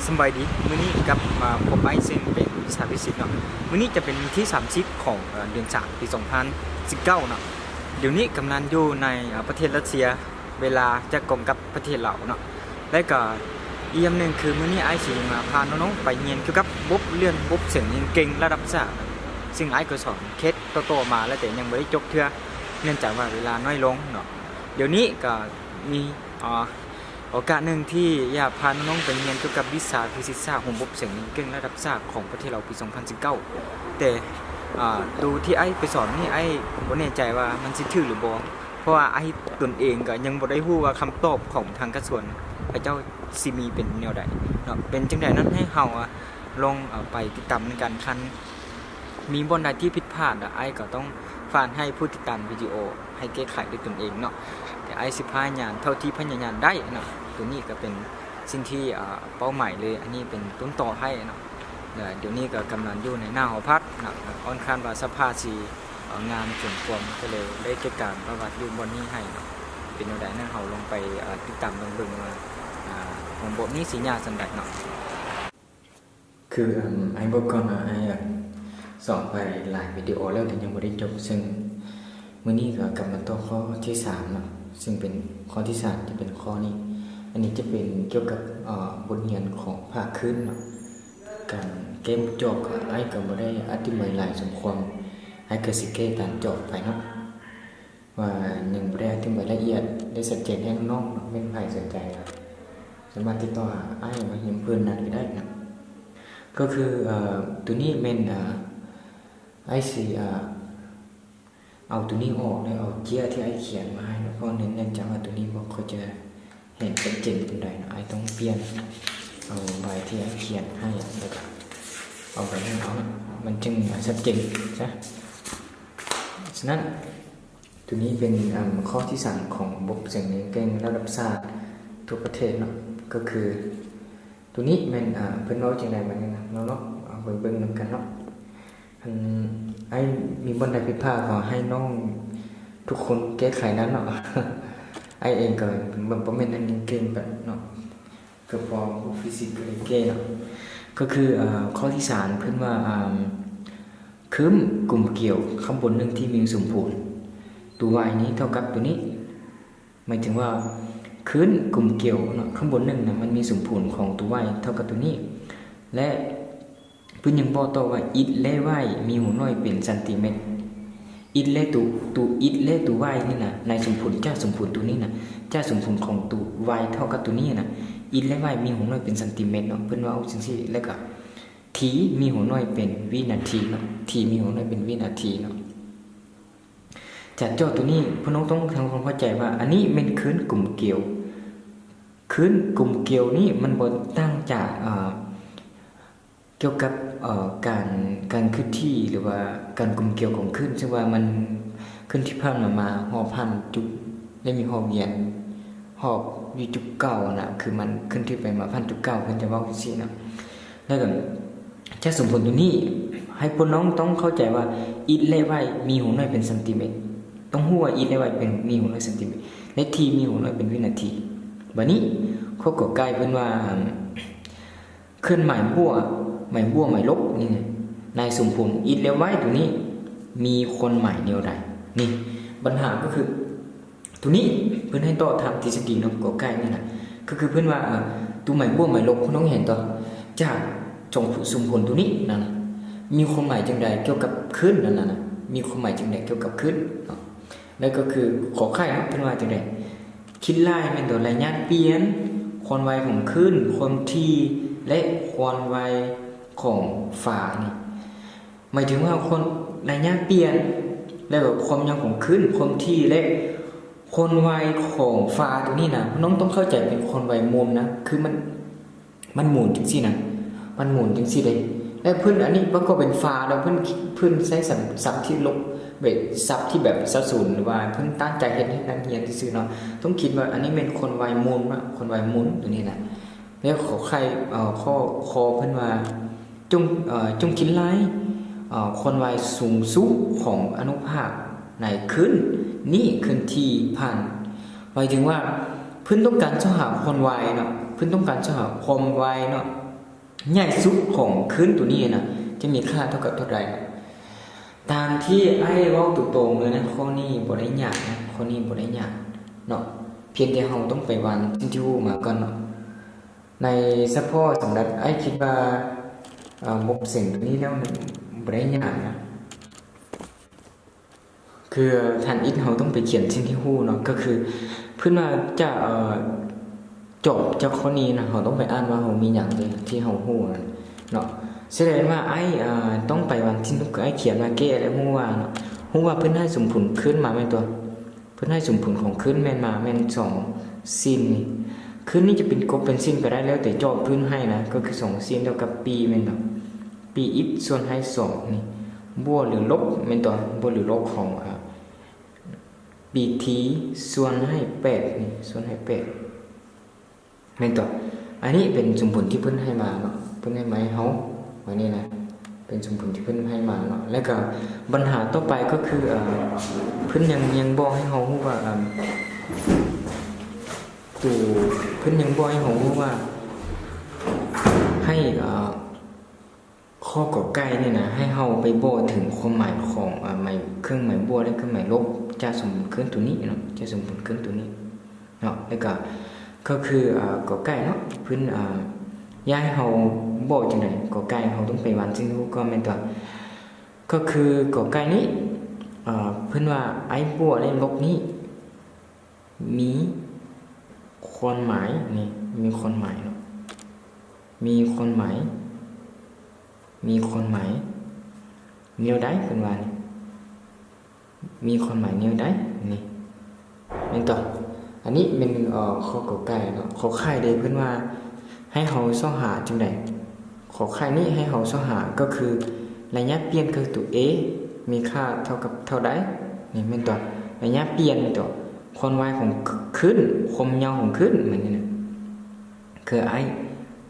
สบายดีมื้อนี้กับมาพบไอ้ซึ่งเป็นวิชาฟิสิกส์เนาะมื้อนี้จะเป็นวันที่30ของเดือน3ปี2019เนาะเดี๋ยวนี้กำลังอยู่ในประเทศรัสเซียเวลาจะกลมกับประเทศลาวเนาะและก็อีกอย่างหนึ่งคือมื้อนี้ไอ้สิมาพาน้องๆไปเรียนเกี่ยวกับบบเรียนบบเสียงเก่งระดับสากซึ่งไอ้ก็สอนเคสโตๆมาแล้วแต่ยังไม่ได้จบเทื่อเนื่องจากว่าเวลาน้อยลงเนาะเดี๋ยวนี้ก็มีโอกาสหนึ่งที่อยากพาน้องๆไปเรียนเกี่ยวกับวิชาฟิสิกส์ของบบเสียงเก่งระดับสากของประเทศเราปี2019แต่ดูที่ไอ้ไปสอนนี่ไอ้บ่แน่ใจว่ามันสิถูกหรือบ่เพราะว่าไอ้ตนเองก็ยังบ่ได้รู้ว่าคำตอบของทางกระทรวงพระเจ้าสิมีเป็นแนวใดเนาะเป็นจังไดนั้นให้เฮาลองไปติดตามในการคันมีบ่อนใดที่ผิดพลาดไอ้ก็ต้องฝากให้ผู้ติดตามวิดีโอให้แก้ไขด้วยตนเองเนาะแต่ไอ้สิพยายามเท่าที่พยายามได้เนาะตัวนี้ก็เป็นสิ่งที่เป้าหมายเลยอันนี้เป็นต้นต่อให้เนาะเดี๋ยวนี้ก็กำลังอยู่ในหน้าหอพักนะค่อนข้างว่าสภาพสีงานสมควรก็เลยได้เก็บการประวัติอยู่บนนี้ให้เนาะเป็นแนวใดนั่นเราลงไปติดตามลงเบิ่งว่าของบทนี้สีหน้าสันดัดเนาะคือไอ้บอกก่อนไอ้สอนไปหลายวิดีโอแล้วแต่ยังไม่ได้จบซึ่งมื้อนี้ก็กำลังต่อข้อที่3เนาะซึ่งเป็นข้อที่3จะเป็นข้อนี้อันนี้จะเป็นเกี่ยวกับบทเรียนของภาคขึ้นเนาะการเกมจบไอ้ก็บ่ได้อธิบายหลายสมควรไอ้ก็สิเกตามจบไปเนาะว่า1บ่ได้อธิบายละเอียดได้ชัดเจนให้น้องๆเป็นใครสนใจครับสามารถติดต่อไอ้มาเยี่ยมเพิ่นนั้นก็ได้นะก็คือตัวนี้เป็นไอ้สิเอาตัวนี้ออกแล้วเอาเกียร์ที่ไอ้เขียนมาให้เพราะเน้นๆจังว่าตัวนี้บ่ค่อยจะเห็นเป็นเจนเป็นใดนะไอ้ต้องเปลี่ยนเอาใบที่ไอ้เขียนให้แล้วก็เอาไปให้เขามันจึงชัดเจนใช่ฉะนั้นตัวนี้เป็นข้อที่3ของบบเสียงเก่งระดับชาติทั่วประเทศเนาะก็คือตัวนี้มันเพิ่นเว้าจังได๋มันเนาะเอาไปเบิ่งนำกันเนาะไอ้มีบ่ได้ผิดพลาดขอให้น้องทุกคนแก้ไขนั้นเนาะไอ้เองก็บ่แม่นอันเก่งแบบเนาะก็พอฟิสิกส์ก็เก่งเนาะก็คือข้อที่3เพิ่นว่าคืมกลุ่มเกี่ยวข้างบนนึงที่มีสมผลตัว y นี้เท่ากับตัวนี้หมายถึงว่าคืนกลุ่มเกี่ยวเนาะข้างบนนึงน่ะมันมีสมผลของตัว y เท่ากับตัวนี้และเพิ่นยังบอกต่อว่า x และ y มีหัวน้อยเป็นเซนติเมตร x และตัว x และตัว y นี่น่ะในสมผลเจ้าสมผลตัวนี้น่ะเจ้าสมผลของตัว y เท่ากับตัวนี้น่ะ x และ y มีหัวน้อยเป็นเซนติเมตรเนาะเพิ่นว่าเอาจังซี่แล้วก็ t มีหัวน้อยเป็นวินาทีเนาะ t มีหัวน้อยเป็นวินาทีเนาะจากโจทย์ตัวนี้พี่น้องต้องทำความเข้าใจว่าอันนี้เป็นคืนกลุ่มเกี่ยวคืนกลุ่มเกี่ยวนี้มันบ่ตั้งจากเกี่ยวกับการเคลื่อนที่หรือว่าการกลุ่มเกี่ยวของคลื่นซึ่งว่ามันขึ้นที่ผ่านมาหอบพันจุดและมีหอบเย็นหอบอยู่จุดเก่านะคือมันขึ้นที่ไปมาพันจุดเก่าเพิ่นจะเว้าจังซี่นะแล้วก็จะสมผลตัวนี้ให้พี่น้องต้องเข้าใจว่า x และ y มีหัวน้อยเป็นเซนติเมตรต้องรู้ว่า x และ y เป็นมีหัวน้อยเซนติเมตรและ t มีหัวน้อยเป็นวินาทีบัดนี้เขาก็กลายเป็นว่าเคลื่อนหมายบวกหมายลบนี่ไงในสมผล x และ y ตัวนี้มีคนหมายแนวใดนี่ปัญหาก็คือตัวนี้เพิ่นให้ต่อทำทฤษฎีเนาะก็ใกล้นี่นะก็คือเพิ่นว่าตัวหมายบวกหมายลบคุณน้องเห็นต่อจากจงสมผลตัวนี้นั่นนะมีความหมายจังใดเกี่ยวกับคลื่นนั่นน่ะมีความหมายจังใดเกี่ยวกับคลื่นเนาะแล้วก็คือขอไข่เพิ่นว่าจังใดคิดไล่แม่นตัวระยะเปลี่ยนความไวของคลื่นความถี่และความไวของฝานี่หมายถึงว่าคนระยะเปลี่ยนแล้วก็ความยาวของคลื่นความถี่และความไวของฝาตัวนี้นะน้องต้องเข้าใจเป็นความไวมุมนะคือมันหมุนจังซี่นะมันหมุนจังซี่เลยแล้วเพิ่นอันนี้มันก็เป็นฝาแล้วเพิ่นใช้ศัพท์ที่ลบแบบศัพท์ที่แบบสัดส่วนหรือว่าเพิ่นตั้งใจเฮ็ดให้นักเรียนซื่อๆเนาะต้องคิดว่าอันนี้เป็นคนไวมุนนะคนไวมุนตัวนี้นะแล้วขอใครข้อเพิ่นว่าจงคิดหลายคนไวสูงสุดของอนุภาคในขึ้นนี่ขึ้นที่ผ่านหมายถึงว่าเพิ่นต้องการจะหาคนไวเนาะเพิ่นต้องการจะหาความไวเนาะ ใหญ่สุดของขึ้นตัวนี้นะจะมีค่าเท่ากับเท่าไหร่ตามที่ไอ้เว้าตรงๆเลยนะข้อนี้บ่ได้ยากนะข้อนี้บ่ได้ยากเนาะเพียงแต่เราต้องไปวันที่ฮู้มาก่อนเนาะในเฉพาะสำหรับไอ้คิดว่าบกเสียงตัวนี้แล้วมันบ่ได้ยากนะคือทันอิทเราต้องไปเขียนสิ่งที่ฮู้เนาะก็คือเพื่อนว่าจะจบจากข้อนี้นะเราต้องไปอ่านว่าเรามีหยังที่เราฮู้เนาะแสดงว่าไอ้ต้องไปวันที่นุกไอ้เขียนมาแก้แล้วฮู้ว่าเนาะฮู้ว่าเพิ่นให้สมผลขึ้นมาแม่นตัวเพิ่นให้สมผลของขึ้นแม่นมาแม่น2สิ้นนี่ขึ้นนี่จะเป็นกบเป็นสิ้นก็ได้แล้วแต่จอบเพิ่นให้นะก็คือ2สิ้นเท่ากับปีแม่นบ่ปีอิฟส่วนให้2นี่บวกหรือลบแม่นตัวบวกหรือลบของปีทีส่วนให้8นี่ส่วนให้8แม่นตัวอันนี้เป็นสมผลที่เพิ่นให้มาเนาะเพิ่นให้มาให้เฮาไว้นี่นะเป็นสมผลที่เพิ่นให้มาเนาะแล้วก็ปัญหาต่อไปก็คือเพิ่นยังบอกให้เฮาฮู้ว่าตู่เพิ่นยังบอกให้เฮาฮู้ว่าให้ข้อกอไก่นี่นะให้เฮาไปบอกถึงความหมายของหมายเครื่องหมายบวกและเครื่องหมายลบจะสมผลขึ้นตัวนี้เนาะจะสมผลขึ้นตัวนี้เนาะแล้วก็คือกอไก่เนาะเพิ่นย้ายเฮาบอกจังได๋กอไก่เฮาต้องไปวันซึ่งก็แม่นตัวก็คือกอไก่นี้เพิ่นว่าไอ้บวกและลบนี้มีความหมายนี่มีความหมายเนาะมีความหมายแนวใดเพิ่นว่านี่มีความหมายแนวใดนี่แม่นตัวอันนี้เป็นข้อกอไก่เนาะขอไข่เด้เพิ่นว่าให้เฮาซ่อหาจังได๋ขอไข่นี้ให้เฮาซ่อหาก็คือระยะเปลี่ยนคือตัว a มีค่าเท่ากับเท่าใดนี่แม่นตัวระยะเปลี่ยนตัวความไวของขึ้นความยาวของขึ้นเหมือนนี่นะคือไอ้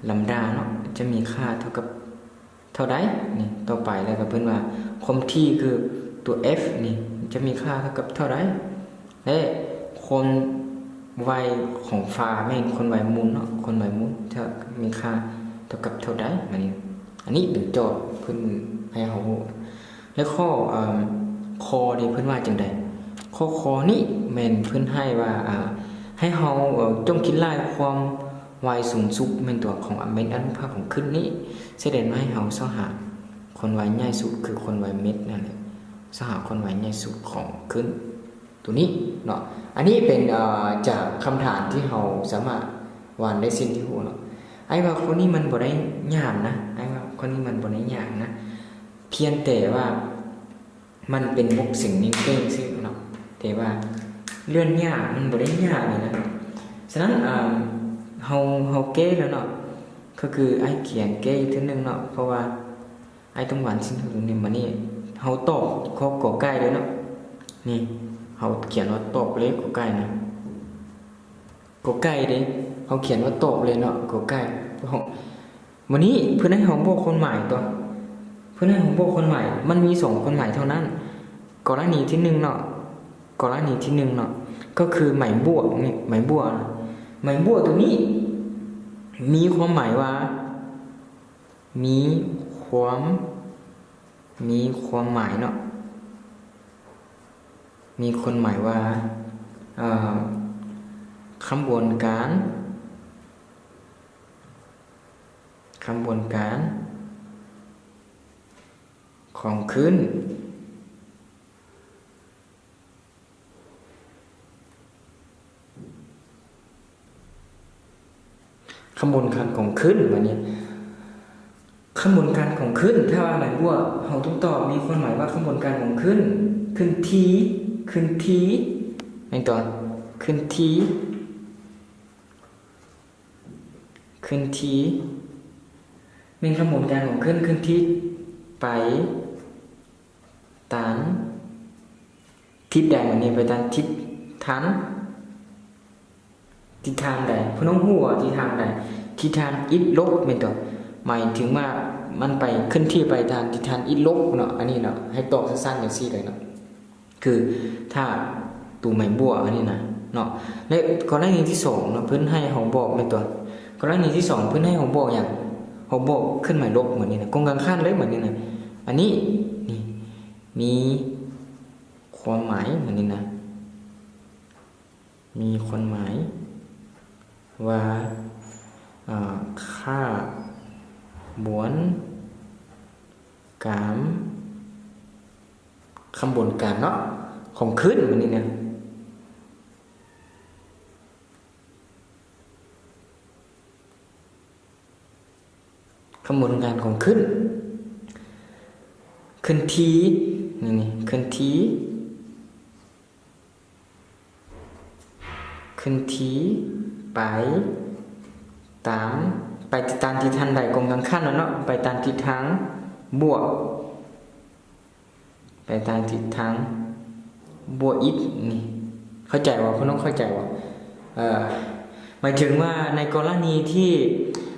ลำดาเนาะจะมีค่าเท่ากับเท่าใดนี่ต่อไปแล้วก็เพิ่นว่าความที่คือตัว f นี่จะมีค่าเท่ากับเท่าใดและคนวัยของฟ้าแม่นคนวัยมูลเนาะคนวัยมูลจะมีค่าเท่ากับเท่าใดมานี่อันนี้เป็นโจทย์เพิ่นให้เฮาแล้วข้อคอนี่เพิ่นว่าจังได๋ข้อคอนี้แม่นเพิ่นให้ว่าให้เฮาจงคิดลายความวัยสูงสุดแม่นตัวของเม็ดอนุภาคของขึ้นนี้แสดงว่าให้เฮาเสาหาคนวัยใหญ่สุดคือคนวัยเม็ดนั่นแหละเสาหาคนวัยใหญ่สุดของขึ้นตัวนี้เนาะอันนี้เป็นจากคำถามที่เราสามารถวานได้สิ่งที่ฮู้เนาะไอ้ว่าคนนี้มันบ่ได้ยากนะไอ้ว่าคนนี้มันบ่ได้ยากนะเพียงแต่ว่ามันเป็นมุกสิ่งนี้เก่งซื่อเนาะแต่ว่าเรื่องยากมันบ่ได้ยากเลยนะฉะนั้นเฮาเก้แล้วเนาะก็คือไอ้เขียนเก้อีกทีนึงเนาะเพราะว่าไอ้ต้องวานสิ่งที่นี้มานี่เฮาตอบข้อกอไก่เลยเนาะนี่เฮาเขียนว่าตอบเลยกอไก่นะกอไก่เด้เฮาเขียนว่าตอบเลยเนาะกอไก่วันนี้เพิ่นให้เฮาบอกคนใหม่ตัวเพิ่นให้เฮาบอกคนใหม่มันมี2คนใหม่เท่านั้นกรณีที่1เนาะกรณีที่1เนาะก็คือหมายบวกนี่หมายบวกตัวนี้มีความหมายว่ามีความหมายเนาะมีคนหมายว่าขบวนการของขึ้นขบวนการของขึ้นแบบนี้ขบวนการของขึ้นถ้าว่าหมายว่าเราต้องตอบมีคนหมายว่าขบวนการของขึ้นทีในตอนขึ้นทีมีขบวนการของขึ้นทีไปตามทิศใดแบบนี้ไปตามทิศทางใดพน้องหัวทิศทางใดทิศทางอิดลบเป็นตัวหมายถึงว่ามันไปขึ้นที่ไปทางทิศทางอิดลบเนาะอันนี้เนาะให้ตอบสั้นๆอย่างซี่เลยเนาะคือถ้าตูหมายบวกอันนี้นะเนาะและกรณีที่2เนาะเพิ่นให้เฮาบอกเป็นตัวกรณีที่2เพิ่นให้เฮาบอกอย่าง เขาบอกขึ้นหมายลบเหมือนนี่นะกงกังขั้นเลยเหมือนนี่นะอันนี้นี่มีความหมายเหมือนนี่นะมีความหมายว่าค่าบวนการคำบวนการเนาะของขึ้นเหมือนนี่นะขบวนการของขึ้นทีนี่ขึ้นทีไปตามทิศทางใดกงกังขั้นเนาะไปตามทิศทางบวกไปตามทิศทางบวกอีกนี่เข้าใจว่าคุณต้องเข้าใจว่าหมายถึงว่าในกรณีที่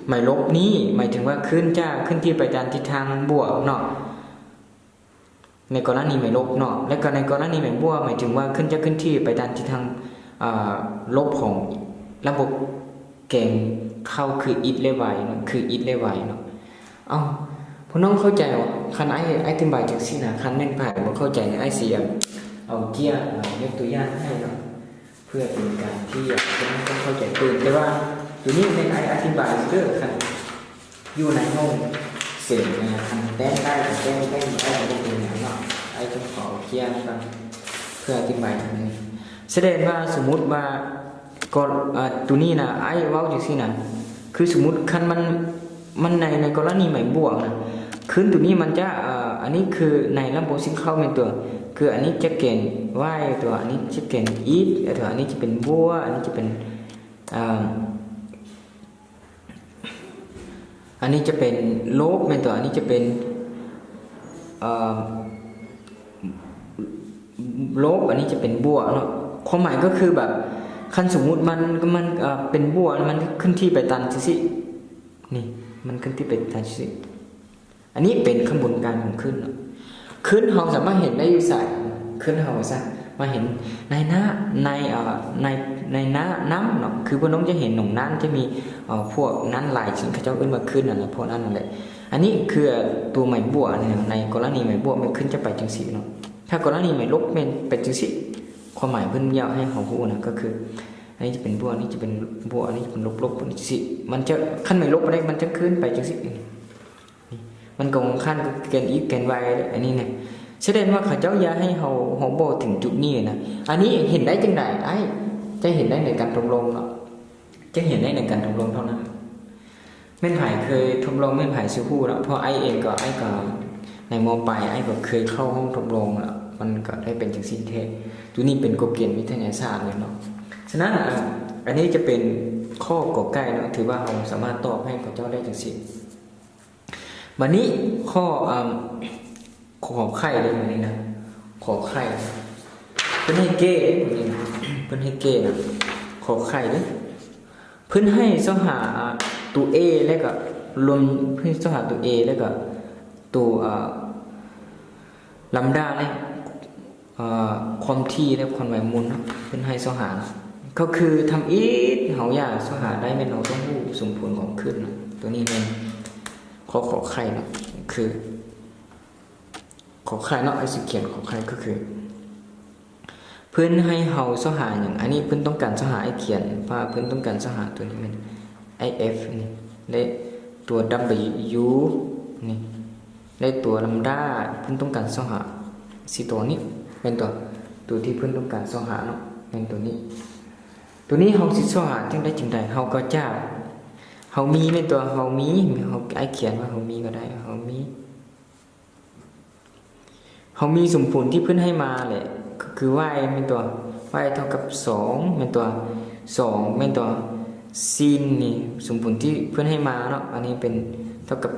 หมายลบนี้หมายถึงว่าขึ้นที่ไปตามทิศทางบวกเนาะในกรณีหมายลบเนาะและก็ในกรณีหมายบวกหมายถึงว่าขึ้นที่ไปตามทิศทางลบของระบบแกงเข้าคืออิดเลไวเนาะคืออิดเลไวเนาะพวกน้องเข้าใจว่าคันไอ้อธิบายจังซี่นะคันแม่นผ่านบ่เข้าใจไอ้สิเอาเกียร์ยกตัวอย่างให้เนาะเพื่อเป็นการที่ต้องเข้าใจตื่นแต่ว่าตัวนี้ในอธิบายเรื่องคันอยู่ในห้องเสียงนะคันแต้ได้แต้ได้เป็นอย่างเนาะไอ้ต้องขอเกียร์ฟังเพื่ออธิบายตรงนี้แสดงว่าสมมุติว่าก็ตัวนี้นะไอ้เว้าจังซี่นะคือสมมุติคันมันในกรณีหมายบวกนะขึ้นตัวนี้มันจะอันนี้คือในลำโพงซิงเข้าเป็นตัวคืออันนี้จะเกณฑ์ y ตัวอันนี้จะเกณฑ์ if ตัวอันนี้จะเป็นบวกอันนี้จะเป็นอันนี้จะเป็นลบเป็นตัวอันนี้จะเป็นลบอันนี้จะเป็นบวกเนาะความหมายก็คือแบบคันสมมุติมันเป็นบวกมันขึ้นที่ไปตันสินี่มันขึ้นที่ไปตันสิอันนี้เป็นขบวนการของขึ้นเราสามารถเห็นได้อยู่ใส่ขึ้นเราซะมาเห็นในหน้าในหน้าน้ำเนาะคือพวกน้องจะเห็นหนองน้ำจะมีพวกนั้นหลายชิ้นเขาจะขึ้นมาขึ้นนะพวกนั้นนั่นแหละอันนี้คือตัวหมายบวกเนี่ยในกรณีหมายบวกมันขึ้นจะไปจังสีเนาะถ้ากรณีหมายลบเป็นจังสีความหมายเพิ่นยาวให้เขาพูดนะก็คืออันนี้จะเป็นบวกอันนี้จะเป็นบวกอันนี้จะเป็นลบอันนี้สิมันจะขั้นหมายลบไปได้มันจะขึ้นไปจังสีมันกงขั้นเกณฑ์อีกเกณฑ์ y อันนี้เนี่ยแสดงว่าเขาเจ้าอย่าให้เขาบอกถึงจุดนี้นะอันนี้เห็นได้จังไดได้จะเห็นได้ในการทดลองเนาะจะเห็นได้ในการทดลองเท่านั้นแม่นไผ่เคยทดลองแม่นไผ่ซื้อคู่แล้วเพราะไอ้เองก็ในม.ปลายไอ้ก็เคยเข้าห้องทดลองแล้วมันก็ได้เป็นจังซี่แท้ตัวนี้เป็นกฎเกณฑ์วิทยาศาสตร์เลยเนาะฉะนั้นอันนี้จะเป็นข้อกอไก่เนาะถือว่าเราสามารถตอบให้เขาเจ้าได้จังซี่วันนี้ข้อไข่เลยวันนี้นะขอไข่เพิ่นให้เก้วันนี้นะเพิ่นให้เก้นะขอไข่เลยเพิ่นให้เสาหาตัว A แล้วก็รวมเพิ่นเสาหาตัว A แล้วก็ตัวลัมดาเนี่ยความที่และความหมายมูลนะเพิ่นให้เสาหาก็คือทำอีกเฮาอยากเสาหาได้แม่นเราต้องรู้สมผลของขึ้นนะตัวนี้แม่นขอไข่นะคือขอไข่เนาะไอ้สิเขียนขอไข่ก็คือเพื่อนให้เฮาเสาหาอย่างอันนี้เพื่อนต้องการเสาหาไอ้เขียนว่าเพื่อนต้องการเสาหาตัวนี้มัน IF นี่และตัว W นี่และตัวลัมดาเพื่อนต้องการเสาหาสิตัวนี้เป็นตัวที่เพื่อนต้องการเสาหาเนาะเป็นตัวนี้เฮาสิเสาหาจังได้เฮาก็จะเฮามีเป็นตัวเฮามีเฮาไอ้เขียนว่าเฮามีก็ได้เฮามีสมผลที่เพื่อนให้มาแหละก็คือ y เป็นตัว y เท่ากับ2เป็นตัว2เป็นตัวซินนี่สมผลที่เพื่อนให้มาเนาะอันนี้เป็นเท่ากับ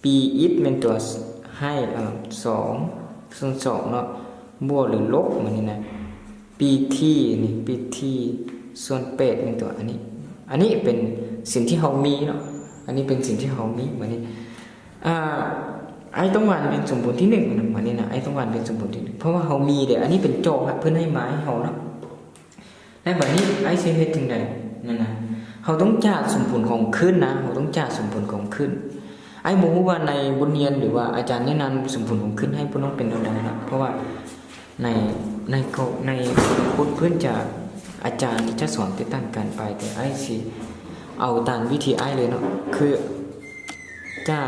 p if เป็นตัวให้2ส่วน2เนาะบวกหรือลบเหมือนนี้นะ pt นี่ pt ส่วน8เป็นตัวอันนี้เป็นสิ่งที่เฮามีเนาะอันนี้เป็นสิ่งที่เฮามีเหมือนนี้ไอ้ต้องวันเป็นสมบูรณ์ที่1เหมือนนี้นะไอ้ต้องวันเป็นสมบูรณ์ที่1เพราะว่าเฮามีเด้อันนี้เป็นโจทย์เพิ่นให้มาให้เฮาเนาะแล้วบัดนี้ไอ้สิเฮ็ดจังได๋นั่นน่ะ เขาต้องจ่าสมผลของขึ้นนะเขาต้องจ่าสมผลของขึ้นไอ้บอกว่าในบทเรียนหรือว่าอาจารย์แนะนำสมผลของขึ้นให้พวกน้องเป็นเท่านั้นนะเพราะว่าในบทเพื่อนจะอาจารย์จะสอนติดตั้งการไปแต่ไอ้สิเอาตามวิธีไอ้เลยเนาะคือจ่า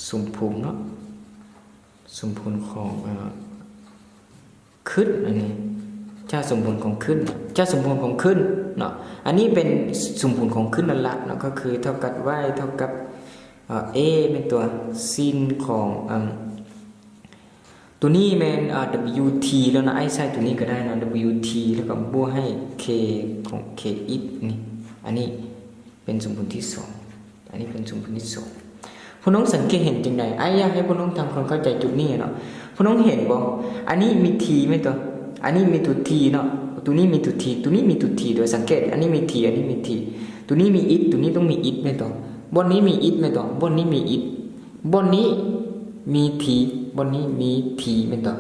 สมผลเนาะสมผลของขึ้นอันนี้จ่าสมผลของขึ้นจ่าสมผลของขึ้นเนาะอันนี้เป็นสมผลของขึ้นนั่นแหละเนาะก็คือเท่ากับ y เท่ากับa เป็นตัวซินของตัวนี้เป็น wt แล้วนะไอ้ใส่ตัวนี้ก็ได้นะ wt แล้วก็บวกให้ k ของ k x นี่อันนี้เป็นสมผลที่2อันนี้เป็นสมผลที่2พวกน้องสังเกตเห็นจังได๋ไอ้อยากให้พวกน้องทำความเข้าใจจุดนี้เนาะพวกน้องเห็นบ่อันนี้มี t มั้ยตัวอันนี้มีตัว t เนาะตัวนี้มีตัว t ตัวนี้มีตัว t โดยสังเกตอันนี้มี t อันนี้มี t ตัวนี้มี x ตัวนี้ต้องมี x มั้ยตัวบนนี้มี x มั้ยตัวบนนี้มี x บนนี้มี t บนนี้มี t มั้ยตัว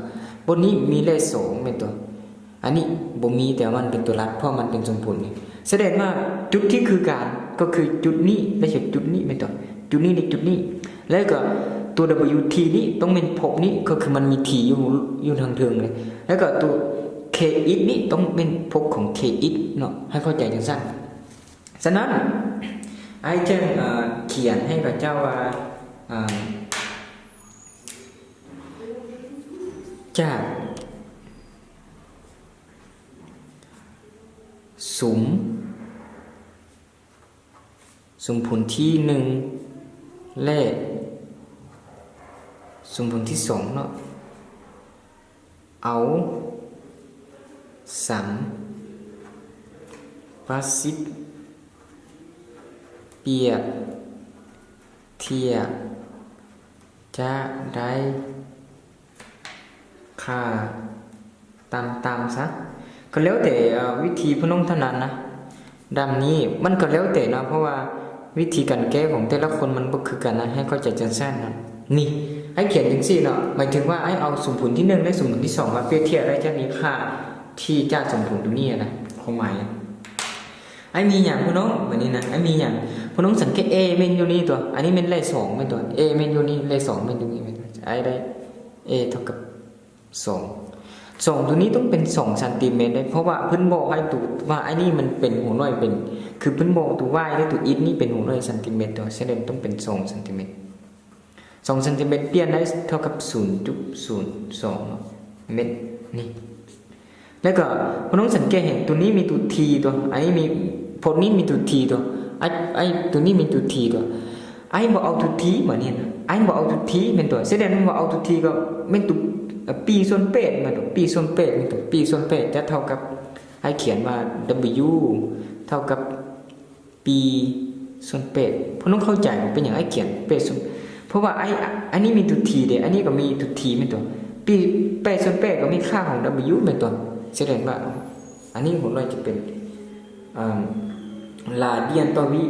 บนนี้มีเลข2มั้ยตัวอันนี้บ่มีแต่มันเป็นตัวรัดเพราะมันเป็นสมผลนี่แสดงว่าจุดที่คือการก็คือจุดนี้ไม่ใช่จุดนี้มั้ยตัวจุดนี้และจุดนี้แล้วก็ตัว wt นี้ต้องเป็นภพนี้ก็คือมันมี t อยู่ทางเทิงเลยแล้วก็ตัว kx นี้ต้องเป็นภพของ kx เนาะให้เข้าใจจังซั่นฉะนั้นไอ้จึงเขียนให้กับเจ้าว่าจากสมผลที่1และสมผลที่2เนาะเอาสัมประสิทธิ์เปรียบเทียบจะได้ค่าตามซะก็แล้วแต่วิธีพน้องถนัดนะดังนี้มันก็แล้วแต่นะเพราะว่าวิธีการแก้ของแต่ละคนมันบ่คือกันนะให้เข้าใจจังซั่นนะนี่ให้เขียนจังซี่เนาะหมายถึงว่าให้เอาสมผลที่1และสมผลที่2มาเปรียบเทียบได้จะมีค่าที่จะสมผลตรงนี้นะความหมายไอ้มีอย่างพี่น้องแบบนี้นะไอ้มีอย่างพี่น้องสังเกต a เมนอยู่นี่ตัวอันนี้เป็นเลข2เป็นตัว a เมนอยู่นี่เลข2เมนอยู่นี่เป็นตัวไอ้ได้ a เท่ากับ2ตัวนี้ต้องเป็น2ซนได้เพราะว่าเพิ่นบอกให้ตัวว่าไอ้นี่มันเป็นหัวน้อยเป็นคือเพิ่นบอกตัว y และตัว x นี่เป็นหัวน้อยซนตัวแสดงต้องเป็น2ซน2ซนเปลี่ยนได้เท่ากับ 0.02 เมตรนี่แล้วก็พี่น้องสังเกตเห็นตัวนี้มีตัว t ตัวอันนี้มีพวกนี้มีตัว t ตัวไอ้ตัวนี้มีตัว t ตัวไอ้บ่เอาตัว t มาเนี่ยนะไอ้บ่เอาตัว t เป็นตัวแสดงว่าเอาตัว t ก็เป็นตัวปีส่วนเป็ดมาตัวปีส่วนเป็ดเป็นตัวปีส่วนเป็ดจะเท่ากับไอ้เขียนว่า w เท่ากับปีส่วนเป็ดพี่น้องเข้าใจเป็นอย่างไอ้เขียนเป็ดส่วนเพราะว่าอันนี้มีตัว t เด้อันนี้ก็มีตัว t เป็นตัวปีเป็ดส่วนเป็ดก็มีค่าของ w เป็นตัวแสดงว่าอันนี้ผมว่าจะเป็นลาเดียนต่อวิ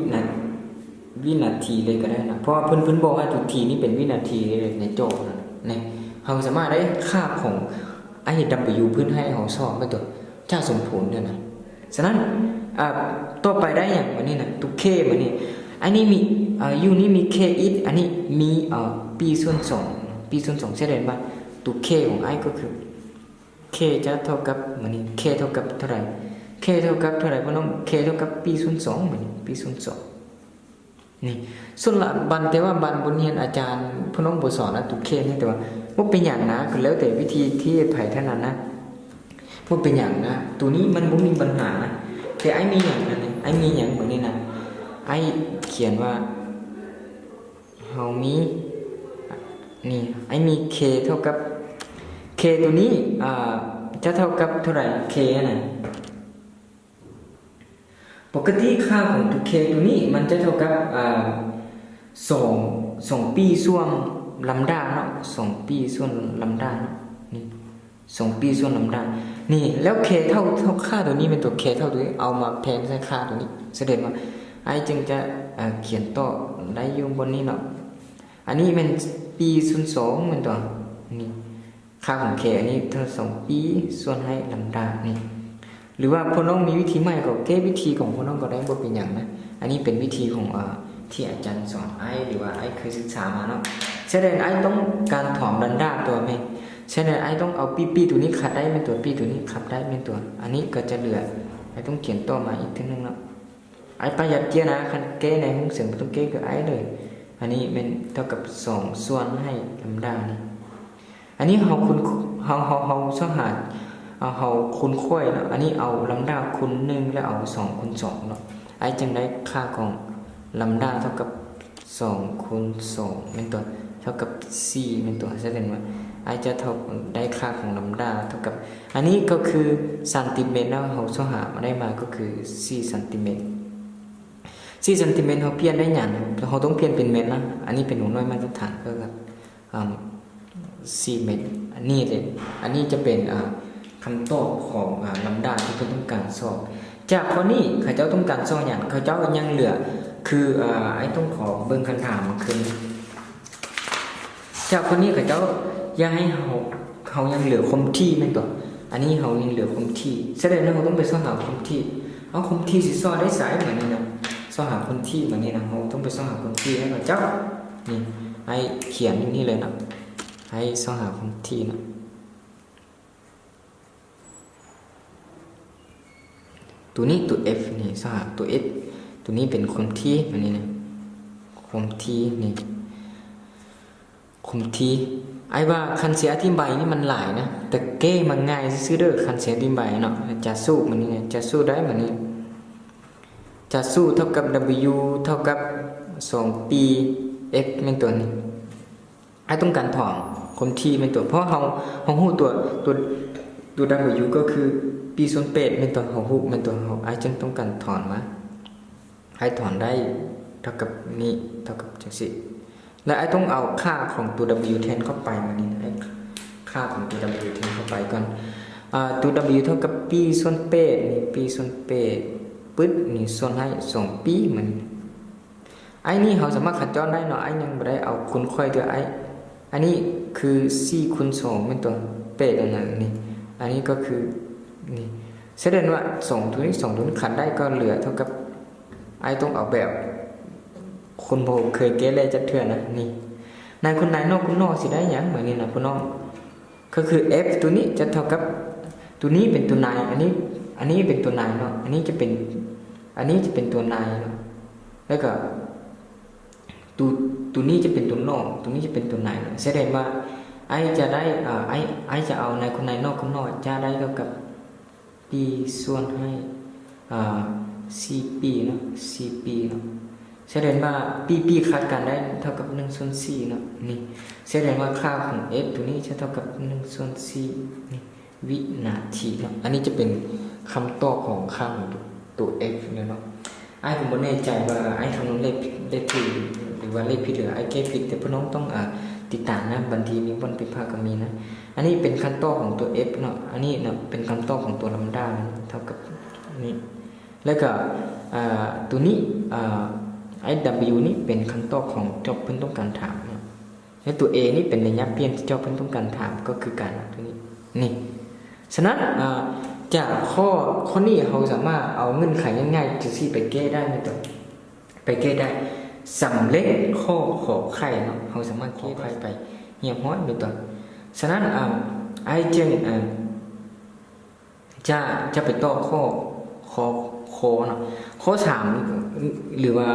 นาทีเลยก็ได้นะเพราะว่าเพิ่นบอกว่าทุกทีนี่เป็นวินาทีเลยในโจทย์นะนี่เราสามารถได้ค่าของไอ้ w เพิ่นให้เราสอบไปตัวจ้าสมผลเนี่ยนะฉะนั้นต่อไปได้อย่างวันนี้นะตุก k วันนี้อันนี้มีu นี่มี k x อันนี้มีปีส่วน2แสดงว่าตุก k ของไอ้ก็คือk จะเท่ากับมันนี่ k เท่ากับเท่าไหร่ k เท่ากับเท่าไหร่พ่อน้อง k เท่ากับปีส่วน2มันปีส่วน2นี่ส่วนละบันแต่ว่าบันบนเรียนอาจารย์พ่อน้องบ่สอนนะตุก k นี่แต่ว่าบ่เป็นอย่างนะก็แล้วแต่วิธีที่ไผถนัดนะบ่เป็นอย่างนะตัวนี้มันบ่มีปัญหานะแต่ไอ้มีอย่างนั้นไอ้มีอย่างแบบนี้นะไอ้เขียนว่าเฮามีนี่ไอ้มี k เท่ากับk ตัวนี้จะเท่ากับเท่าไหร่ k นะปกติค่าของตัว k ตัวนี้มันจะเท่ากับ2ปีส่วนลำดาเนาะ2ปีส่วนลำดาเนาะนี่2ปีส่วนลำดานี่แล้ว k เท่าค่าตัวนี้เป็นตัว k เท่าตัวนี้เอามาแทนใส่ค่าตัวนี้แสดงว่าไอ้จึงจะเขียนต่อได้อยู่บนนี้เนาะอันนี้เป็นปีส่วน2เป็นตัวนี่ค่าของ k อันนี้เท่า2ปีส่วนให้ลำดานี่ รือว่าพวกน้องมีวิธีใหม่ก็แก้วิธีของพวกน้องก็ได้บ่เป็นหยังนะอันนี้เป็นวิธีของที่อาจารย์สอนไอ้หรือว่าไอ้เคยศึกษามาเนาะแสดงไอ้ต้องการถอมดันด้าตัวไหมฉะนั้นไอ้ต้องเอาปีตัวนี้ขัดได้เป็นตัวปีตัวนี้ขับได้เป็นตัวอันนี้ก็จะเหลือไอ้ต้องเขียนต่อมาอีกทีนึงเนาะไอ้ประหยัดเจียนะคันแก้ในห้องเสียงต้องแก้กับไอ้เลยอันนี้เป็นเท่ากับ2ส่วนให้ลำดับนี่อันนี้เราสหารเราคูณค่อยเนาะอันนี้เอาลำดับคูณ1แล้วเอา2คูณ2เนาะไอ้จึงได้ค่าของลำดับเท่ากับ2คูณ2เป็นตัวเท่ากับ4เป็นตัวแสดงว่าไอจะเท่าได้ค่าของลำดับเท่ากับอันนี้ก็คือซนติเมตรแล้วเราสหามาได้มาก็คือ4ซนติเมตร4ซนติเมตรเราเพี้ยนได้อย่างเราต้องเพี้ยนเป็นเมตรนะอันนี้เป็นหน่วยน้อยมาตรฐานก็คือ4เมตรอันนี้เลยอันนี้จะเป็นคำตอบของลำดับที่เขาต้องการสอบจากข้อนี้เขาเจ้าต้องการสอบอย่างเขาเจ้ายังเหลือคือไอ้ต้องขอเบิ่งคำถามคือจากคนนี้เขาเจ้ายังให้เขายังเหลือคมที่ไม่ตัวอันนี้เขายังเหลือคมที่แสดงว่าเขาต้องไปสอบหาคมที่เอาคมที่สิสอบได้สายเหมือนนี้นะสอบหาคมที่เหมือนนี้นะเขาต้องไปสอบหาคมที่ให้เขาเจ้านี่ให้เขียนอย่างนี้เลยนะให้สอบหาคมที่นะตัวนี้ตัว F นี่สอบหาตัว S ตัวนี้เป็นคมที่เหมือนนี้นะคมที่นี่คมที่ไอ้ว่าคันเสียอธิบายนี่มันหลายนะแต่แก้มันง่ายซื่อเด้อคันเสียอธิบายเนาะจะสู้มันนี่จะสู้ได้มันนี่จะสู้เท่ากับ W เท่ากับ 2p x เป็นตัวนี้ไอ้ต้องการถอนคมที่เป็นตัวเพราะเราฮู้ตัว W ก็คือ p ส่วน8เป็นตัวเราฮู้เป็นตัวเราไอ้จึงต้องการถอนมาให้ถอนได้เท่ากับนี้เท่ากับจังซี่และไอ้ต้องเอาค่าของตัว W แทนเข้าไปมานี่ไอ้ค่าของตัว W แทนเข้าไปก่อนตัว W เท่ากับ p ส่วน8นี่ p ส่วน8ปึ๊ดนี่ส่วนให้2p มันไอ้นี่เราสามารถขัดย้อนได้เนาะไอ้ยังบ่ได้เอาคูณค่อยตัวไอ้อันนี้คือ4คูณ2เป็นตัว8อันนั้นนี่อันนี้ก็คือนี่แสดงว่า2ตัวนี้2ตัวนี้ขัดได้ก็เหลือเท่ากับไอ้ต้องเอาแบบคนโบเคยเกเลยจัดเถื่อนนะนี่นายคนนายนอกคนนอกสิได้ยังเหมือนนี่นะพี่น้องก็คือ f ตัวนี้จะเท่ากับตัวนี้เป็นตัวนายอันนี้เป็นตัวนายเนาะอันนี้จะเป็นตัวนายเนาะแล้วก็ตัวนี้จะเป็นตัวนอกตัวนี้จะเป็นตัวนายแสดงว่าไอจะได้ไอจะเอานายคนนายนอกคนนอกจะได้เท่ากับ p ส่วนให้4p เนาะ 4p เนาะแสดงว่า p คาดการได้เท่ากับ1ส่วน4เนาะนี่แสดงว่าค่าของ f ตัวนี้จะเท่ากับ1ส่วน4นี่วินาทีเนาะอันนี้จะเป็นคำตอบของค่าของตัว f เนาะไอ้ผมไม่แน่ใจว่าไอ้คำนวณเลขผิดหรือว่าเลขผิดหรือไอ้แก้ผิดแต่พี่น้องต้องติดตามนะบางทีมีวันผิดพลาดก็มีนะอันนี้เป็นคำตอบของตัว f เนาะอันนี้เนาะเป็นคำตอบของตัวลำดับเท่ากับนี่แล้วก็ตัวนี้ไอ้ W นี่เป็นคำตอบของเจ้าเพิ่นต้องการถามนะและตัว A นี่เป็นระยะเปลี่ยนที่เจ้าเพิ่นต้องการถามก็คือการตัวนี้นี่ฉะนั้นจากข้อนี้เราสามารถเอาเงื่อนไขง่ายๆจะสิไปแก้ได้ไหมตัวไปแก้ได้สำเร็จข้อขอไข่เนาะเราสามารถแก้ไขไปเหี่ยมห้อยไปตัวฉะนั้นไอ้จึงจะไปต่อข้อเนาะข้อ3หรือว่า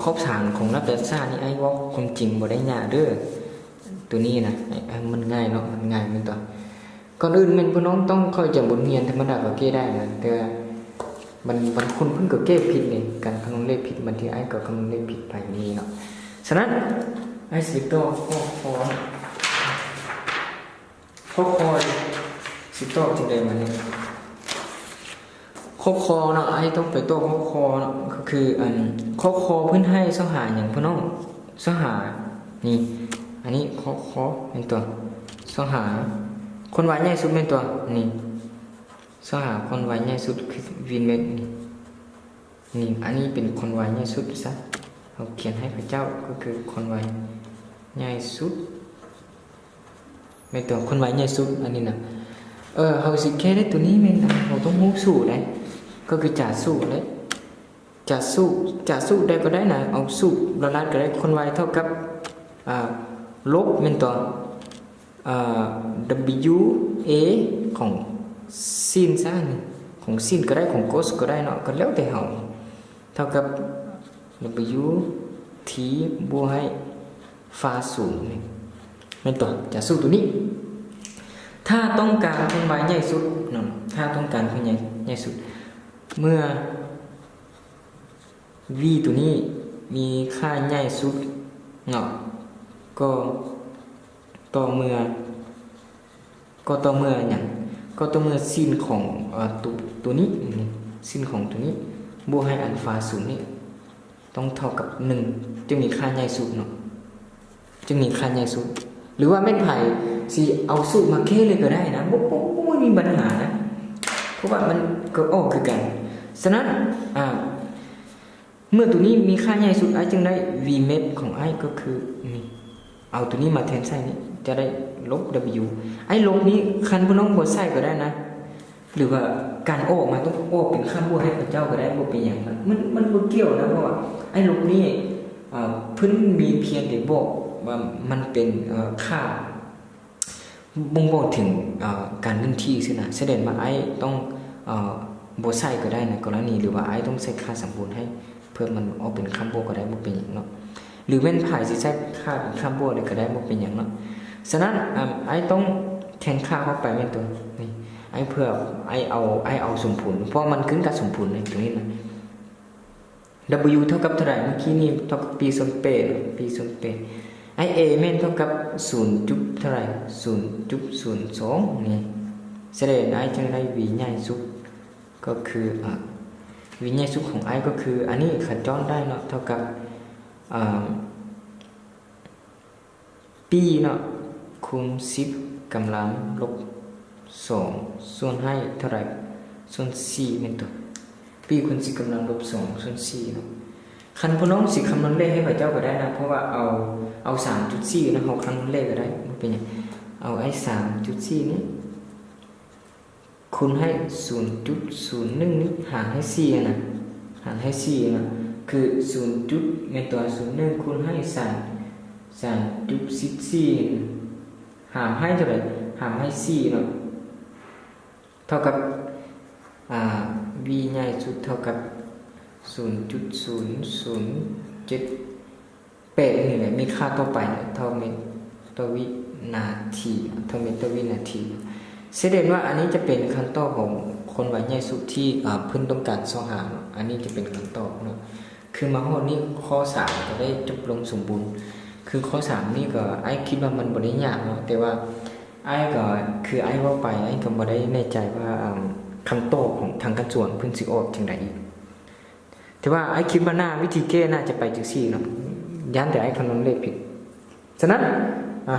ข้อ3ของรัฐศาสตร์นี่ไอ้ว่าความจริงบ่ได้ยากเด้อตัวนี้นะมันง่ายเนาะมันง่ายมันตัวก่อนอื่นแม่นพี่น้องต้องค่อยจากบทเรียนธรรมดาก็แก้ได้นะแต่บางคนเพิ่นก็แก้ผิดนี่การคำนวณเลขผิดบางทีไอ้ก็คำนวณเลขผิดไปนี่เนาะฉะนั้นไอ้สิต่อข้อสิต่อที่ใดมาเนี่ยข้อคอเนาะไอ้ต้องไปตัวข้อคอเนาะก็คือข้อคอเพิ่นให้สหาอย่างพี่น้องสหานี่อันนี้ข้อคอเป็นตัวสหาคนวัยใหญ่สุดเป็นตัวนี่สหาคนวัยใหญ่สุดคือวินเมตนี่อันนี้เป็นคนวัยใหญ่สุดซะเราเขียนให้พระเจ้าก็คือคนวัยใหญ่สุดเป็นตัวคนวัยใหญ่สุดอันนี้นะ เฮาสิแค่ได้ตัวนี้แม่นเราต้องรู้สูตรได้ก็คือจ่าสูตรได้จ่าสูตรได้ก็ได้นะเอาสูตรละลายก็ได้คนไวเท่ากับลบแม่นตัวW A ของซินซะนี่ของซินก็ได้ของโคสก็ได้เนาะก็แล้วแต่เฮาเท่ากับ W T บวกให้ฟาศูนย์นี่แม่นตัวจ่าสูตรตัวนี้ถ้าต้องการคนไวใหญ่สุดเนาะถ้าต้องการคนใหญ่สุดเมื่อ v ตัวนี้มีค่าใหญ่สุดเนาะก็ต่อเมื่ออย่างก็ต่อเมื่อซินของตัวนี้ซินของตัวนี้บวกให้อัลฟาศูนย์นี่ต้องเท่ากับ1จึงมีค่าใหญ่สุดเนาะจึงมีค่าใหญ่สุดหรือว่าแม่นไผ่สิเอาสูตรมาแค่เลยก็ได้นะบ่มีปัญหานะเพราะว่ามันก็ออกคือกันฉะนั้นเมื่อตัวนี้มีค่าใหญ่สุดไอ้จึงได้ v เม็ดของไอ้ก็คือนี่เอาตัวนี้มาแทนใส่นี่จะได้ลบ w ไอ้ลบนี้คันบ่น้องบ่ใส่ก็ได้นะหรือว่าการออกมาต้องออกเป็นค่าบวกให้พระเจ้าก็ได้บ่เป็นหยังมันบ่เกี่ยวนะเพราะว่าไอ้ลบนี้เพิ่นมีเพียงแต่บอกว่ามันเป็นค่าบ่งบอกถึงการเคลื่อนที่ซื่อนะแสดงว่าไอ้ต้องบ่ใส่ก็ได้ในกรณีหรือว่าไอ้ต้องใส่ค่าสมบูรณ์ให้เพื่อมันออกเป็นคำโบก็ได้บ่เป็นหยังเนาะหรือแม่นผ่ายสิใช้ค่าเป็นคำโบได้ก็ได้บ่เป็นหยังเนาะฉะนั้นไอ้ต้องแทนค่าเข้าไปแม่นตัวนี่ไอ้เพื่อไอ้เอาสมผลเพราะมันขึ้นกับสมผลในตรงนี้นะ W เท่ากับเท่าไหร่เมื่อกี้นี่เท่ากับปีส่วนเปไอ้ A แม่นเท่ากับ0จุดเท่าไหร่ 0.02 นี่แสดงไอ้จึงได้ v ใหญ่สุดก็คือวิญญาณสุขของไอ้ก็คืออันนี้ขัดย้อนได้เนาะเท่ากับปีเนาะคูณ10กำลังลบ2ส่วนให้เท่าไหร่ส่วน4เป็นตัวปีคูณ10กำลังลบ2ส่วน4เนาะคันพน้องสิคำนวณเลขให้พระเจ้าก็ได้นะเพราะว่าเอา 3.4 นะเฮาคำนวณเลขก็ได้มันเป็นหยังเอาไอ้ 3.4 นี้คูณให้ 0.01 นี่หารให้4นะหารให้4นะคือ 0. จุดในตัว 01 คูณให้ 3.14 หารให้เท่าไหร่หารให้4เนาะเท่ากับv ใหญ่สุดเท่ากับ 0.0078 นี่แหละมีค่าต่อไปเท่าเมตรต่อวินาทีเท่าเมตรต่อวินาทีแสดงว่าอันนี้จะเป็นขั้นตอนของคนวัยใหญ่สุดที่เพิ่นต้องการสอหาอันนี้จะเป็นขั้นตอนเนาะคือมาฮอดนี้ข้อ3จะได้จบลงสมบูรณ์คือข้อ3นี่ก็ไอ้คิดว่ามันบ่ได้ยากเนาะแต่ว่าไอ้ก็คือไอ้ว่าไปไอ้ก็บ่ได้แน่ใจว่าคำตอบของทางการส่วนเพิ่นสิออกจังได๋แต่ว่าไอ้คิดว่าหน้าวิธีแก้น่าจะไปจังซี่เนาะย้านแต่ไอ้คำนวณเลขผิดฉะนั้น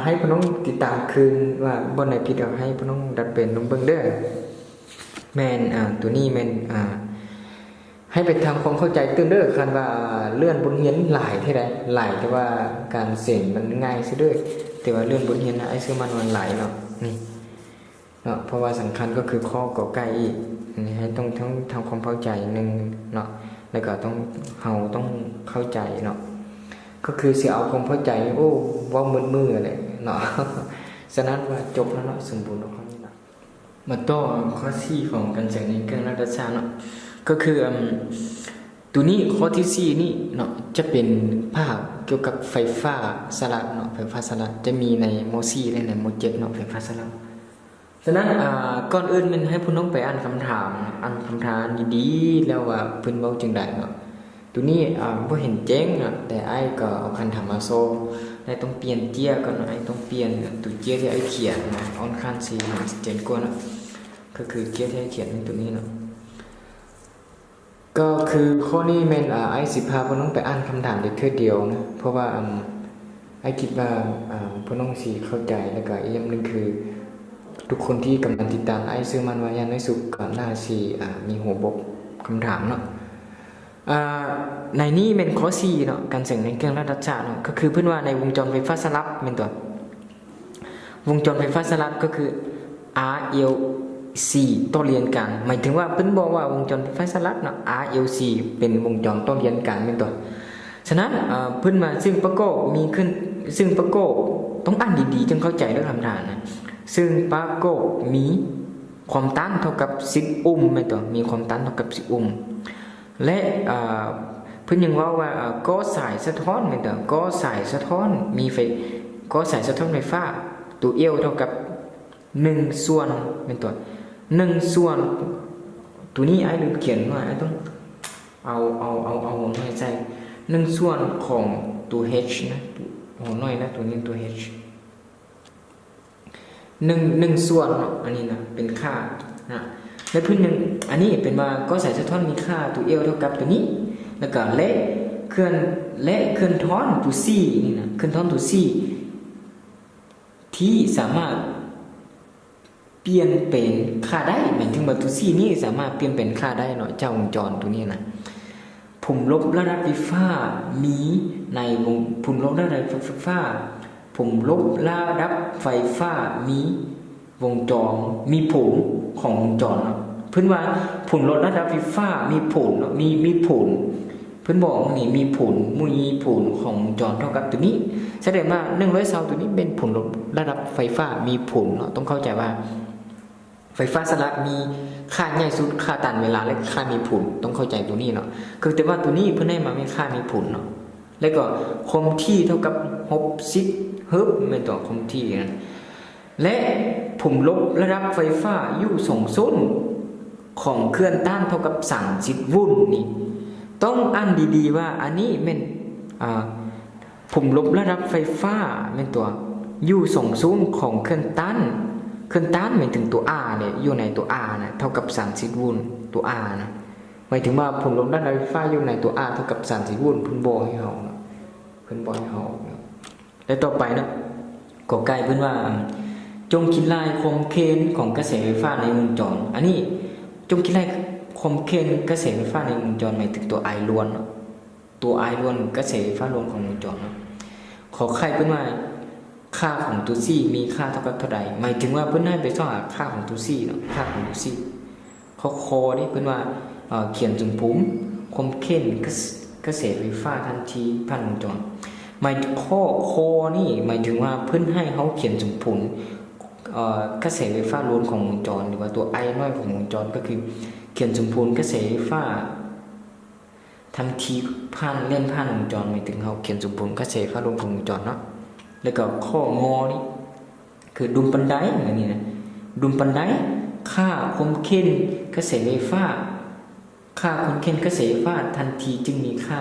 ให้พี่น้องติดตามคืนว่าบนไหนผิดเอาให้พี่น้องดัดเปลี่ยนลงเบิ่งเด้อแม่นตัวนี้แม่นให้ไปทำความเข้าใจตื่นเด้อคันว่าเลื่อนบนเฮียนหลายเท่าใดหลายแต่ว่าการเซ็นมันง่ายซะเด้อแต่ว่าเลื่อนบนเฮียนไอ้ซื้อมันหลายเนาะนี่เนาะเพราะว่าสำคัญก็คือข้อกอไก่อีกนี่ให้ต้องทำความเข้าใจนึงเนาะแล้วก็ต้องเฮาต้องเข้าใจเนาะก็คือสิเอาความเข้าใจโอ้ว่ามือเลยเนาะฉะนั้นว่าจบแล้วเนาะสมบูรณ์แล้วข้อนี้เนาะมาต่อข้อ4ของการจัดในเครื่องรัฐศาสตร์เนาะก็คือตัวนี้ข้อที่4นี่เนาะจะเป็นภาคเกี่ยวกับไฟฟ้าสลับเนาะไฟฟ้าสลับจะมีในม .4 และในม .7 เนาะไฟฟ้าสลับฉะนั้นก่อนอื่นมันให้พี่น้องไปอ่านคำถามดีๆแล้วว่าเพิ่นเว้าจังได๋เนาะตัวนี้บ่เห็นแจ้งนะแต่ไอ้ก็เอาคันธรรมะโซได้ต้องเปลี่ยนเจียก่อนไอ้ต้องเปลี่ยนตัวเจียที่ไอ้เขียนนะออนคันสีหันเจนกว่านะก็คือเจียที่ไอ้เขียนในตัวนี้เนาะก็คือข้อนี้แม่นไอ้สิพาพี่น้องไปอ่านคำถามได้เทื่อเดียวนะเพราะว่าไอ้คิดว่าพี่น้องสิเข้าใจแล้วก็อีกอย่างนึงคือทุกคนที่กำลังติดตามไอ้ซื้อมันว่ายันในสุขก่อนหน้าสิมีหัวบกคำถามเนาะในนี้เป็นข้อ4เนาะการเสี่ยงในเครื่องรัฐศาสตร์เนาะก็คือเพิ่นว่าในวงจรไฟฟ้าสลับเป็นตัววงจรไฟฟ้าสลับก็คือ R L C ต่อเรียนกันหมายถึงว่าเพิ่นบอกว่าวงจรไฟสลัดเนาะ RLC เป็นวงจรต่อเรียนกันเป็นตัวฉะนั้นเพิ่นมาซึ่งประกอบมีขึ้นซึ่งประกอบต้องอ่านดีๆจึงเข้าใจเรื่องคำถามนะซึ่งประกอบมีความต้านเท่ากับ10 โอห์มเป็นตัวมีความต้านเท่ากับ10 โอห์มและเพิ่นยังว่าก็สายสะท้อนเป็นตัวก็สายสะท้อนมีไฟก็สายสะท้อนไฟฟ้าตัวเอวเท่ากับ1 ส่วนเป็นตัว1 ส่วนตัวนี้ไอ้ลืมเขียนหน่อยไอ้ต้องเอาหัวหน่อยใส่1 ส่วนของตัว h นะหัวหน่อยนะตัวนี้ตัว h 1 ส่วนอันนี้นะเป็นค่านะและพื้นหนึ่งอันนี้เป็นว่าก็สายสะท้อนมีค่าตัวเอลเท่ากับตัวนี้แล้วก็และเคลื่อนท้อนตัว c นี่นะเคลื่อนท้อนตัว c ที่สามารถเปลี่ยนเป็นค่าได้หมายถึงว่าตัว c นี่สามารถเปลี่ยนเป็นค่าได้เนาะเจ้าวงจรตัวนี้นะผลลบระดับไฟฟ้ามีในวงผลลบระดับไฟฟ้าผลลบระดับไฟฟ้ามีวงจรมีผลของวงจรเนาะเพิ่นว่าผลลดระดับไฟฟ้ามีผลเนาะมีผลเพิ่นบอกนี่มีผลของวงจรเท่ากับตัวนี้แสดงว่า120ตัวนี้เป็นผลลดระดับไฟฟ้ามีผลเนาะต้องเข้าใจว่าไฟฟ้าสลัดมีค่าใหญ่สุดค่าต้านเวลาและค่ามีผลต้องเข้าใจตัวนี้เนาะคือแต่ว่าตัวนี้เพิ่นให้มามีค่ามีผลเนาะแล้วก็คงที่เท่ากับ60 เฮิรตซ์เป็นตัวคงที่นะและผมลบระดับไฟฟ้าอยู่2 ศูนย์ของเครื่องต้านเท่ากับ30 โวลต์นี่ต้องอ่านดีๆว่าอันนี้เป็นผมลบระดับไฟฟ้าเป็นตัวอยู่2 ศูนย์ของเครื่องต้านหมายถึงตัว R เนี่ยอยู่ในตัว R นะเท่ากับ30 โวลต์ตัว R นะหมายถึงว่าผมลบระดับไฟฟ้าอยู่ในตัว R เท่ากับ30 โวลต์เพิ่นบอกให้เฮาและต่อไปนะก็ใกล้เพิ่นว่าจงคิดลายความเค้นของกระแสไฟฟ้าในวงจรอันนี้จงคิดลายความเค้นกระแสไฟฟ้าในวงจรหมายถึงตัว I ล้วนตัว I ล้วนกระแสไฟฟ้าล้วนของวงจรขอใครเพิ่นว่าค่าของตัว C มีค่าเท่ากับเท่าใดหมายถึงว่าเพิ่นให้ไปสอบหาค่าของตัว C เนาะค่าของตัว C เขาคอนี่เพิ่นว่าเขียนจุ่มพุ่มความเค้นกระแสไฟฟ้าทันทีผ่านวงจรหมายข้อคอนี่หมายถึงว่าเพิ่นให้เขาเขียนจุ่มพุ่มกระแสไฟฟ้าล้วนของวงจรหรือว่าตัว I น้อยของวงจรก็คือเขียนจุ่มพุ่มกระแสไฟฟ้าทันทีผ่านวงจรหมายถึงเขาเขียนจุ่มพุ่มกระแสไฟฟ้าล้วนของวงจรเนาะแล้วก็ข้องอนี่คือดุมปันไดอะไรนี่นะดุมปันไดค่าความเค้นกระแสไฟฟ้าค่าความเค้นกระแสไฟฟ้าทันทีจึงมีค่า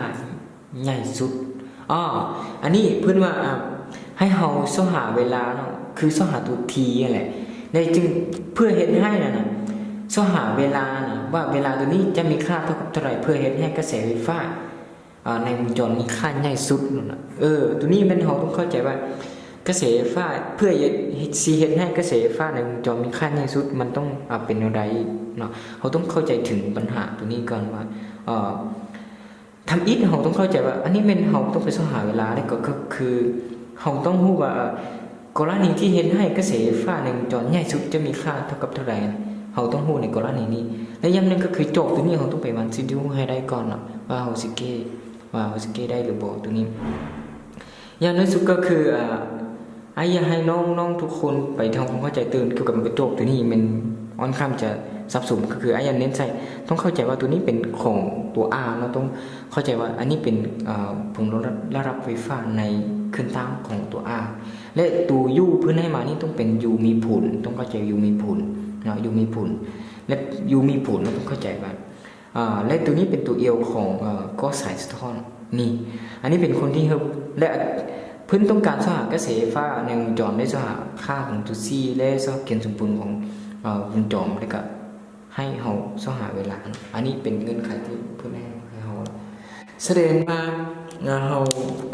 ใหญ่สุดอันนี้เพื่อนว่าให้เฮาเข้าหาเวลาเนาะคือเข้าหาตัวทีอะไรในจึงเพื่อเฮ็ดให้นะเข้าหาเวลานะว่าเวลาตัวนี้จะมีค่าเท่ากับเท่าไหร่เพื่อเฮ็ดให้กระแสไฟฟ้าในวงจรมีค่าใหญ่สุดนะตัวนี้เป็นเฮาต้องเข้าใจว่ากระแสไฟฟ้าเพื่อเฮ็ดให้กระแสไฟฟ้าในวงจรมีค่าใหญ่สุดมันต้องเป็นอะไรเนาะเขาต้องเข้าใจถึงปัญหาตัวนี้ก่อนว่าทำอิฐเราต้องเข้าใจว่าอันนี้เป็นเราต้องไปสหาเวลาได้ก็คือเราต้องรู้ว่ากรณีที่เห็นให้กระแสไฟฟ้าในวงจรใหญ่สุดจะมีค่าเท่ากับเท่าไหร่เราต้องรู้ในกรณีนี้และอย่างนึงก็คือโจทย์ตัวนี้เราต้องไปวันซิดูให้ได้ก่อนเนาะว่าเราสิเก้ได้หรือบ่ตัวนี้อย่างน้อยสุดก็คืออยากให้น้องทุกคนไปทำความเข้าใจตื่นเกี่ยวกับโจทย์ตัวนี้มันค่อนข้างจะสับสนก็คืออยากเน้นใส่ต้องเข้าใจว่าตัวนี้เป็นของตัว R เราต้องเข้าใจว่าอันนี้เป็นผงระดับไฟฟ้าในเครื่องตั้งของตัว R และตัว U เพื่อให้มานี่ต้องเป็น U มีผลต้องเข้าใจ U มีผลเนาะ U มีผลและ U มีผลเราต้องเข้าใจว่าและตัวนี้เป็นตัวเอวของก็สายสะท้อนนี่อันนี้เป็นคนที่และเพิ่นต้องการสหากระแสไฟฟ้าในวงจรได้สหาค่าของตัว C และสหเกณฑ์สมบูรณ์ของวงจรแล้วก็ให้เฮาสหาเวลาอันนี้เป็นเงื่อนไขที่เพิ่นให้เฮาแสดงว่าเฮา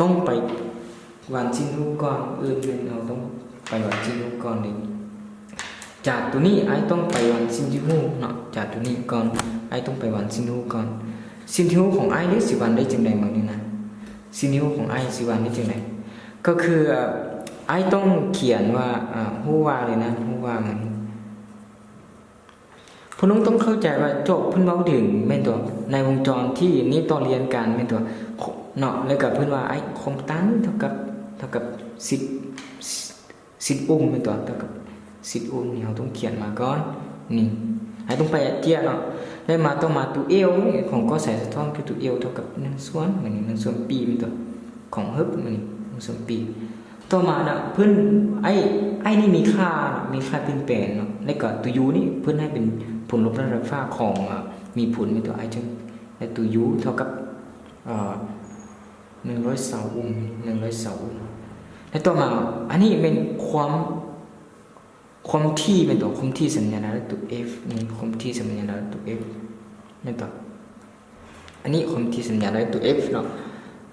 ต้องไปวันสิ้นรูปก่อนเราต้องไปวันสิ้นรูปก่อนนี่จากตัวนี้ไอ้ต้องไปวันสิ้นรูปเนาะจากตัวนี้ก่อนไอ้ต้องไปวันสิ้นรูปก่อนสิ้นรูปของไอ้นี่สิวันได้จังได๋มื้อนี้นะสิ้นรูปของไอ้สิวันได้จังได๋ก็คือไอ้ต้องเขียนว่าฮู้ว่าเลยนะฮู้ว่ามัน พวกน้องต้องเข้าใจว่าโจบเพิ่นเว้าถึงแม่นตัวในวงจรที่นี้ต่อเรียนกันแม่นตัวเนาะแล้วก็เพิ่นว่าไอ้คอมตันเท่ากับ10อุ้มแม่นตัวเท่ากับ10อุ้มนี่เราต้องเขียนมาก่อนนี่ให้ต้องไปเจียเนาะแล้วมาต้องมาตัวเอวของก็ใส่สะท้อนคือตัวเอวเท่ากับ1ส่วนเหมือน1ส่วนปีแม่นตัวของฮึบมันนี่1ส่วนปีต่อมาน่ะเพิ่นไอ้นี่มีค่าเปลี่ยนแปลงเนาะแล้วก็ตัว u นี่เพิ่นให้เป็นผลลบระดับฟ้าของมีผลเป็นตัว i จึงและตัว u เท่ากับ120อุ้มและต่อมาอันนี้เป็นความที่เป็นตัวความที่สัญญาณตัว f นี่ความที่สัญญาณตัว f นั่นต่ออันนี้ความที่สัญญาณตัว f เนาะ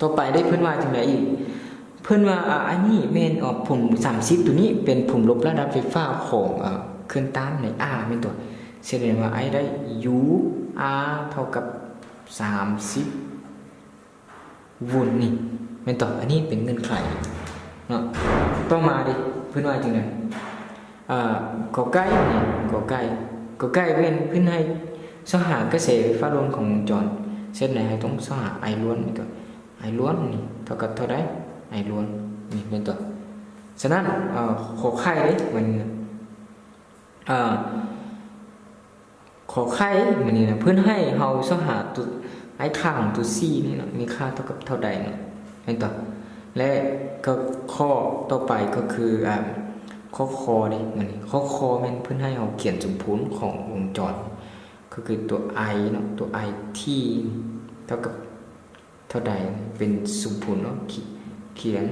ต่อไปได้เพิ่นว่าจังได๋อีกเพิ่นว่าอันนี้แม่นผล30ตัวนี้เป็นผลลบระดับไฟฟ้าของเครื่องตามใน r แม่นตัวแสดงว่า i ได้ u r เท่ากับ30โวลต์นี่แม่นต่ออันนี้เป็นเงื่อนไขเนาะต่อมาดิเพิ่นว่าจังได๋กอไก่นี่กอไก่เป็นเพิ่นให้สหากระแสไฟฟ้าล้วนของวงจรเส้นไหนให้ต้องสหา i ล้วนนี่ก็ i ล้วนนี่เท่ากับเท่าใด i ล้วนนี่เป็นตัวฉะนั้นขอไข่เด้มันขอไข่มันนี่นะเพิ่นให้เฮาสหาตัวไอ้ค่าของตัว c นี่เนาะมีค่าเท่ากับเท่าใดเนาะเป็นตัวและก็ข้อต่อไปก็คือข้อคอนี่มันข้อคอมันเพิ่นให้เฮาเขียนสมผลของวงจรก็คือตัว i เนาะตัว i ที่เท่ากับเท่าใดเป็นสมผลเนาะเขียน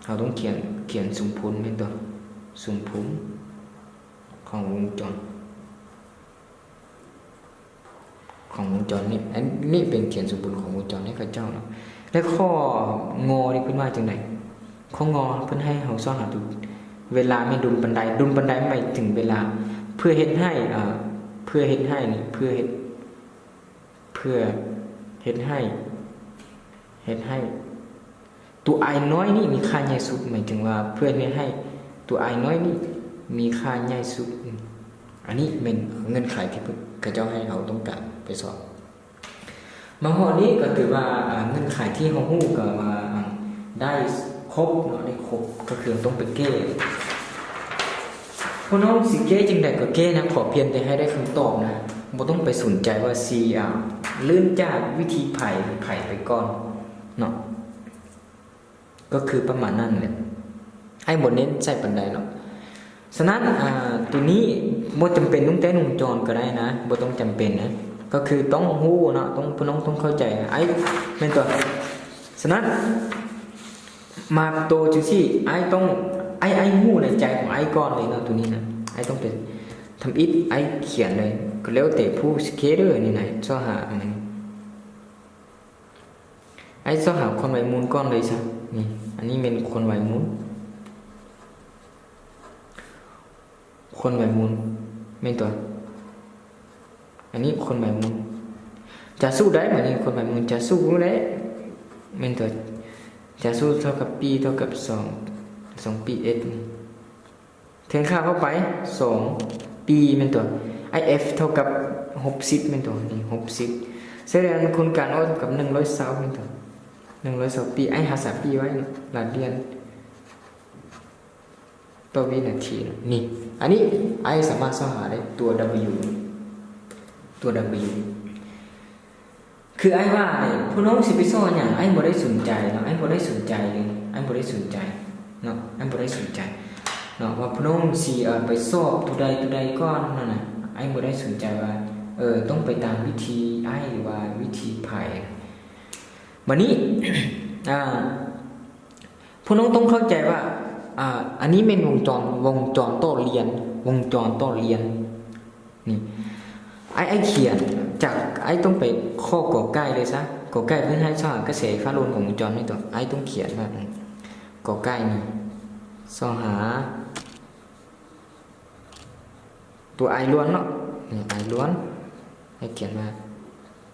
เราต้องเขียนสมผลเป็นตัวสมผลของวงจรนี่อันนี้เป็นเขียนสมผลของวงจรให้กับเจ้าเนาะและข้องอนี่เพิ่นว่าจังได๋ข้องอเพิ่นให้เฮาสอนหาดูเวลาไม่ดุลบันไดหมายถึงเวลาเพื่อเฮ็ดให้ตัว i น้อยนี่มีค่าใหญ่สุดหมายถึงว่าเพื่อให้ตัว i น้อยนี่มีค่าใหญ่สุดอันนี้เป็นเงื่อนไขที่พระเจ้าให้เราต้องการไปสอบมาข้อนี้ก็ถือว่าเงื่อนไขที่เราฮู้ก็ว่าได้ครบเนาะได้ครบก็คือต้องไปแก้พวกน้องสิแก้จังได๋ก็แก้นะขอเพียงแต่ให้ได้คำตอบนะบ่ต้องไปสนใจว่า C เลื่อนจากวิธีไผ่ไปก่อนเนาะก็คือประมาณนั้นแหละให้บ่เน้นใส่ปานใดเนาะฉะนั้นตัวนี้บ่จำเป็นต้องแต่วงจรก็ได้นะบ่ต้องจำเป็นนะก็คือต้องฮู้เนาะพวกน้องต้องเข้าใจไอ้แม่นตัวฉะนั้นมาโตจังซี่ไอ้ต้องไอ้ฮู้ในใจของไอ้ก่อนเลยเนาะตัวนี้นะไอ้ต้องเป็นทำอิฐไอ้เขียนเลยก็แล้วแต่ผู้สเกเดอร์นี่ไหนซอหามันไอ้ซอหาคนไหวมูลก่อนเลยซะนี่อันนี้เป็นคนไหวมูลแม่นตัวอันนี้คนไหวมูลจะสู้ได้เหมือนนี้คนไหวมูลจะสู้ได้แม่นตัวจะสู้เท่ากับ p เท่ากับ2 ps แทนค่าเข้าไป2 p แม่นตัว if เท่ากับ60แม่นตัวนี่60แสดงคุณการเท่ากับ120แม่นตัว120 p ไอ้หา3 p ไว้หลายเดือนต่อวินาทีนี่อันนี้ไอ้สามารถสหาได้ตัว w คือไอ้ว่าเนี่ยผู้น้องสิไปสอนอย่างไอ้บ่ได้สนใจเนาะไอ้บ่ได้สนใจเลยไอ้บ่ได้สนใจเนาะไอ้บ่ได้สนใจเนาะว่าผู้น้องสิไปสอบตัวใดก่อนนั่นน่ะไอ้บ่ได้สนใจว่าต้องไปตามวิธีไอ้หรือว่าวิธีไผ่บัดนี้ ผู้น้องต้องเข้าใจว่าอันนี้เป็นวงจรต่อเรียนนี่ไอ้เขียนจากไอ้ต้องไปข้อกอไก่เลยซะกอไก่เพื่อให้สร้างกระแสไฟฟ้าล้วนของวงจรไม่ต้องไอ้ต้องเขียนว่ากอไก่นี่สร้างหาตัวไอล้วนเนาะนี่ไอล้วนให้เขียนว่า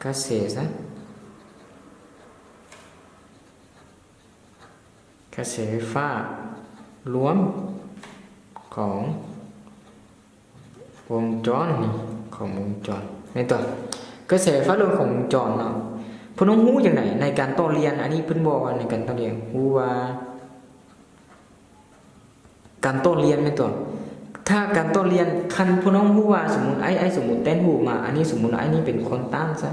กระแสซะกระแสไฟฟ้าล้วนของวงจรนี่ ของวงจรในตัวกระแสฟ้าลมของวงจรเนาะเพิ่นต้องรู้จังได๋ในการต่อเรียนอันนี้เพิ่นบอกว่าในการต่อเรียนรู้ว่าการต่อเรียนในตัวถ้าการต่อเรียนคันเพิ่นต้องรู้ว่าสมมุติไอ้สมมุติเต้นหูมาอันนี้สมมุติไอ้นี่เป็นคอนตั้งซะ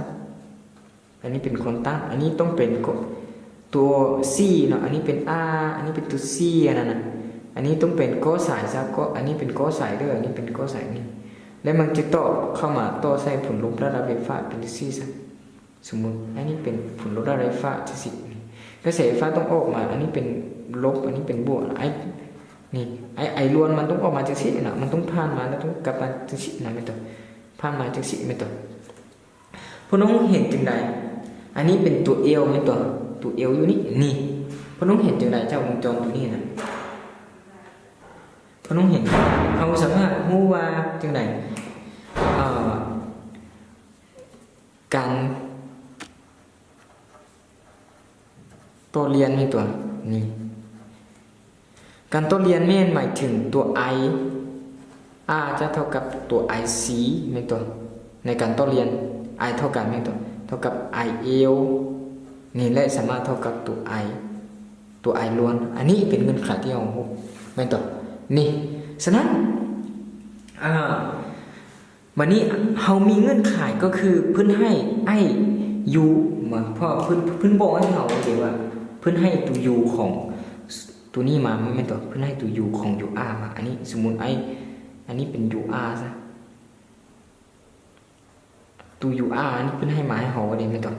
อันนี้เป็นคอนตั้งอันนี้ต้องเป็นตัว C เนาะอันนี้เป็น R อันนี้เป็นตัว C อันนั้นน่ะอันนี้ต้องเป็นกอสายซะก็อันนี้เป็นกอสายเด้ออันนี้เป็นกอสายนี่แล้วมันจะต่อเข้ามาต่อใส่ผลลบระดับไฟฟ้าเป็นซีซะสมมุติอันนี้เป็นผลลบระดับไฟฟ้าที่สิกระแสไฟฟ้าต้องออกมาอันนี้เป็นลบอันนี้เป็นบวกนี่ไอล้วนมันต้องออกมาจากสิน่ะมันต้องผ่านมาแล้วต้องกลับมาจากสิน่ะไม่ต้องผ่านมาจากสิไม่ต้องพวกน้องเห็นจังไดอันนี้เป็นตัวเอวไม่ต้องตัวเอวอยู่นี่พวกน้องเห็นจังไดเจ้าวงจรตัวนี้น่ะพวกน้องเห็นเอาสามารถรู้ว่าจังไดการตัวเรียนไม่ตัวนี่การต้นเรียนแม่นหมายถึงตัว I R จะเท่ากับตัว IC ไม่ตัวในการต้นเรียน I เท่ากันไม่ตัวเท่ากับ I L นี่และสามารถเท่ากับตัว I ตัว I ล้วนอันนี้เป็นเงื่อนไขที่เราไม่ตัวนี่ฉะนั้นวันนี้เรามีเงื่อนไขก็คือเพิ่นให้ I U มาเพราะเพิ่นบอกให้เราเดี๋ยวว่าเพิ่นให้ตัว U ของตัวนี้มาไม่ตัวเพื่อให้ตัว u ของ ur มาอันนี้สมมุติอันนี้เป็น ur ซะตัว ur นี่เพื่อให้หมายเขาได้ไม่ตัว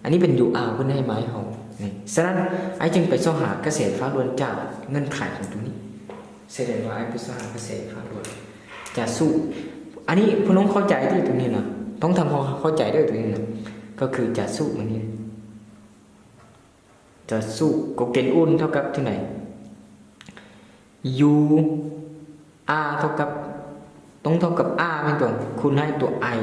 อันนี้เป็น ur เพื่อให้หมายเขานี่ฉะนั้นจึงไปสอหากระแสฟ้าล้วนจากเงื่อนไขของตัวนี้แสดงว่าไปสอหากระแสฟ้าล้วนจะสู้อันนี้พวกน้องเข้าใจที่ตรงนี้นะต้องทำความเข้าใจด้วยตรงนี้นะก็คือจะสู้มันนี้จะสู้ก็เกณฑ์อุ่นเท่ากับที่ไหนu r เท่ากับต้องเท่ากับ r เป็นตัวคูณให้ตัว i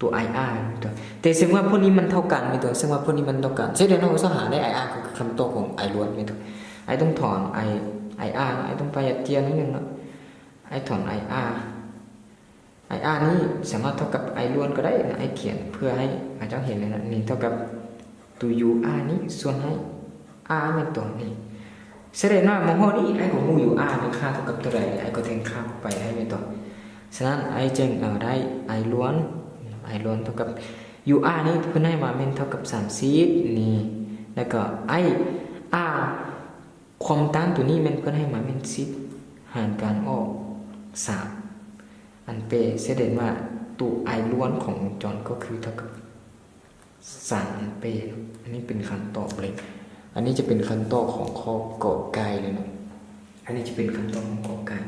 ตัว i r ตัวแต่ซึ่งว่าพวกนี้มันเท่ากันเป็นตัวซึ่งว่าพวกนี้มันเท่ากันเช่นเดียวกันเราหาได้ i r คือคำตอบของ i ล้วนเป็นตัว i ต้องถอน i r i ต้องประหยัดเจียนิดนึงเนาะ i ถอน i r นี่สามารถเท่ากับ i ล้วนก็ได้นะ i เขียนเพื่อให้อาจารย์เห็นเลยนะนี่เท่ากับตัว u r นี้ส่วนให้ r เป็นตัวนี้แสดงว่ามองนี้ไอ้ของมูอยู่ r เป็นค่าเท่ากับเท่าไหร่ไอ้ก็แทนค่าไปให้ไม่ต่อฉะนั้นไอ้จึงได้ i ล้วนเท่ากับ ur นี่เพิ่นให้มาเป็นเท่ากับ30นี่แล้วก็ไอ้ r ความต้านตัวนี้มันเพิ่นให้มาเป็น10หารการออก3อันเปแสดงว่าตัว i ล้วนของวงจรก็คือเท่ากับ3อันเปอันนี้เป็นคำตอบเลยอันนี้จะเป็นคำตอบของข้อกอไก่เลยเนาะอันนี้จะเป็นคำตอบของกอไก่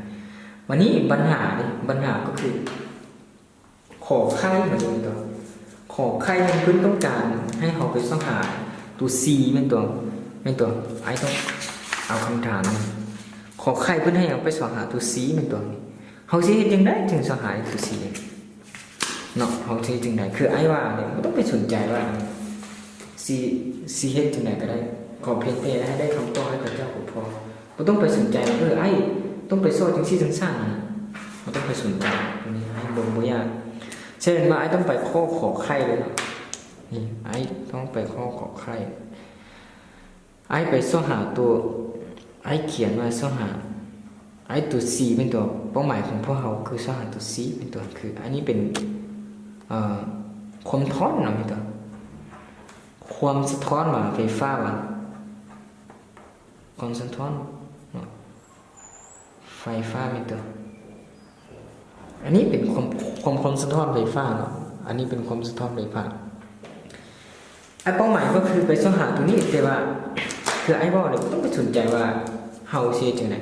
วันนี้ปัญหาก็คือขอไข่มาดูตัวขอไข่มันเพิ่นต้องการให้เราไปสหาตัว C เป็นตัวไอ้ต้องเอาคำถามขอไข่เพิ่นให้เราไปสหาตัว C เป็นตัวเฮาสิเฮ็ดจังได๋จึงสหาตัว C เนาะเฮาสิจังได๋คือไอ้ว่าเนี่ยบ่ต้องไปสนใจว่า C เฮ็ดจังได๋ก็ได้ขอเพียงแต่ให้ได้คำตอบให้กับเจ้าก็พอไม่ต้องไปสนใจไอ้ต้องไปโซ่จังซี่จังซ่านไม่ต้องไปสนใจตรงนี้ให้บ่ยากเช่นว่าไอ้ต้องไปข้อขอไข่เลยนะนี่ไอ้ต้องไปข้อขอไข่ไอ้ไปโซ่หาตัวไอ้เขียนว่าโซ่หาไอ้ตัว C เป็นตัวเป้าหมายของพวกเราคือโซ่หาตัว C เป็นตัวคืออันนี้เป็นความท้อนนะเป็นตัวความสะท้อนมาไฟฟ้ามาความสะท้อนไฟฟ้าไม่ตัวอันนี้เป็นความสะท้อนไฟฟ้าเนาะอันนี้เป็นความสะท้อนไฟฟ้าไอ้เป้าหมายก็คือไปสหาตัวนี้แต่ว่าคือไอ้บอกเลยต้องไปสนใจว่าเฮาเสียจังได๋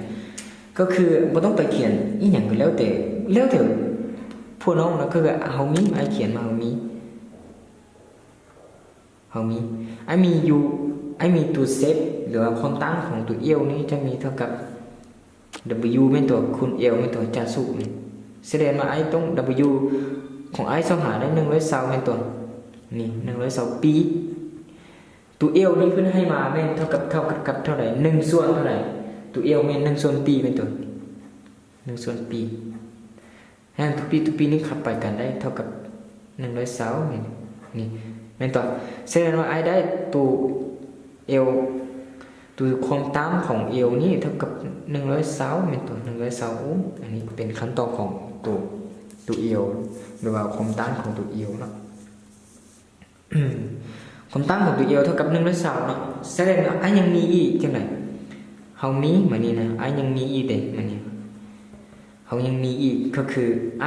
ก็คือบ่ต้องไปเขียนอีหยังก็แล้วแต่พวกน้องนะคือเฮามีไอ้เขียนมาเฮามีไอ้มีตัวเซตหรือว่าความต้านของตัวเอวนี่จะมีเท่ากับ W เป็นตัวคูณ L เป็นตัวจัดสูงแสดงว่าไอ้ต้อง W ของไอ้สหาได้120เป็นตัวนี่120ปีตัว L นี่เพิ่นให้มาแม่นเท่ากับเท่าไหร่1ส่วนเท่าไหร่ตัว L แม่น1ส่วนปีเป็นตัว1ส่วนปี ให้ทุกปีนี้ขับไปกันได้เท่ากับ120นี่แม่นต่อแสดงว่าไอได้ตัวเอวตัวความต้านของเอวนี่เท่ากับ120แม่นต่อ120โอห์มอันนี้เป็นขั้นตอนของตัวเอวหรือว่าความต้านของตัวเอวเนาะความต้านของตัวเอวเท่ากับ120เนาะแสดงว่าไอยังมีอีกจังได๋เฮามีมานี่นะไอยังมีอีกเด้มานี่เฮายังมีอีกก็คือไอ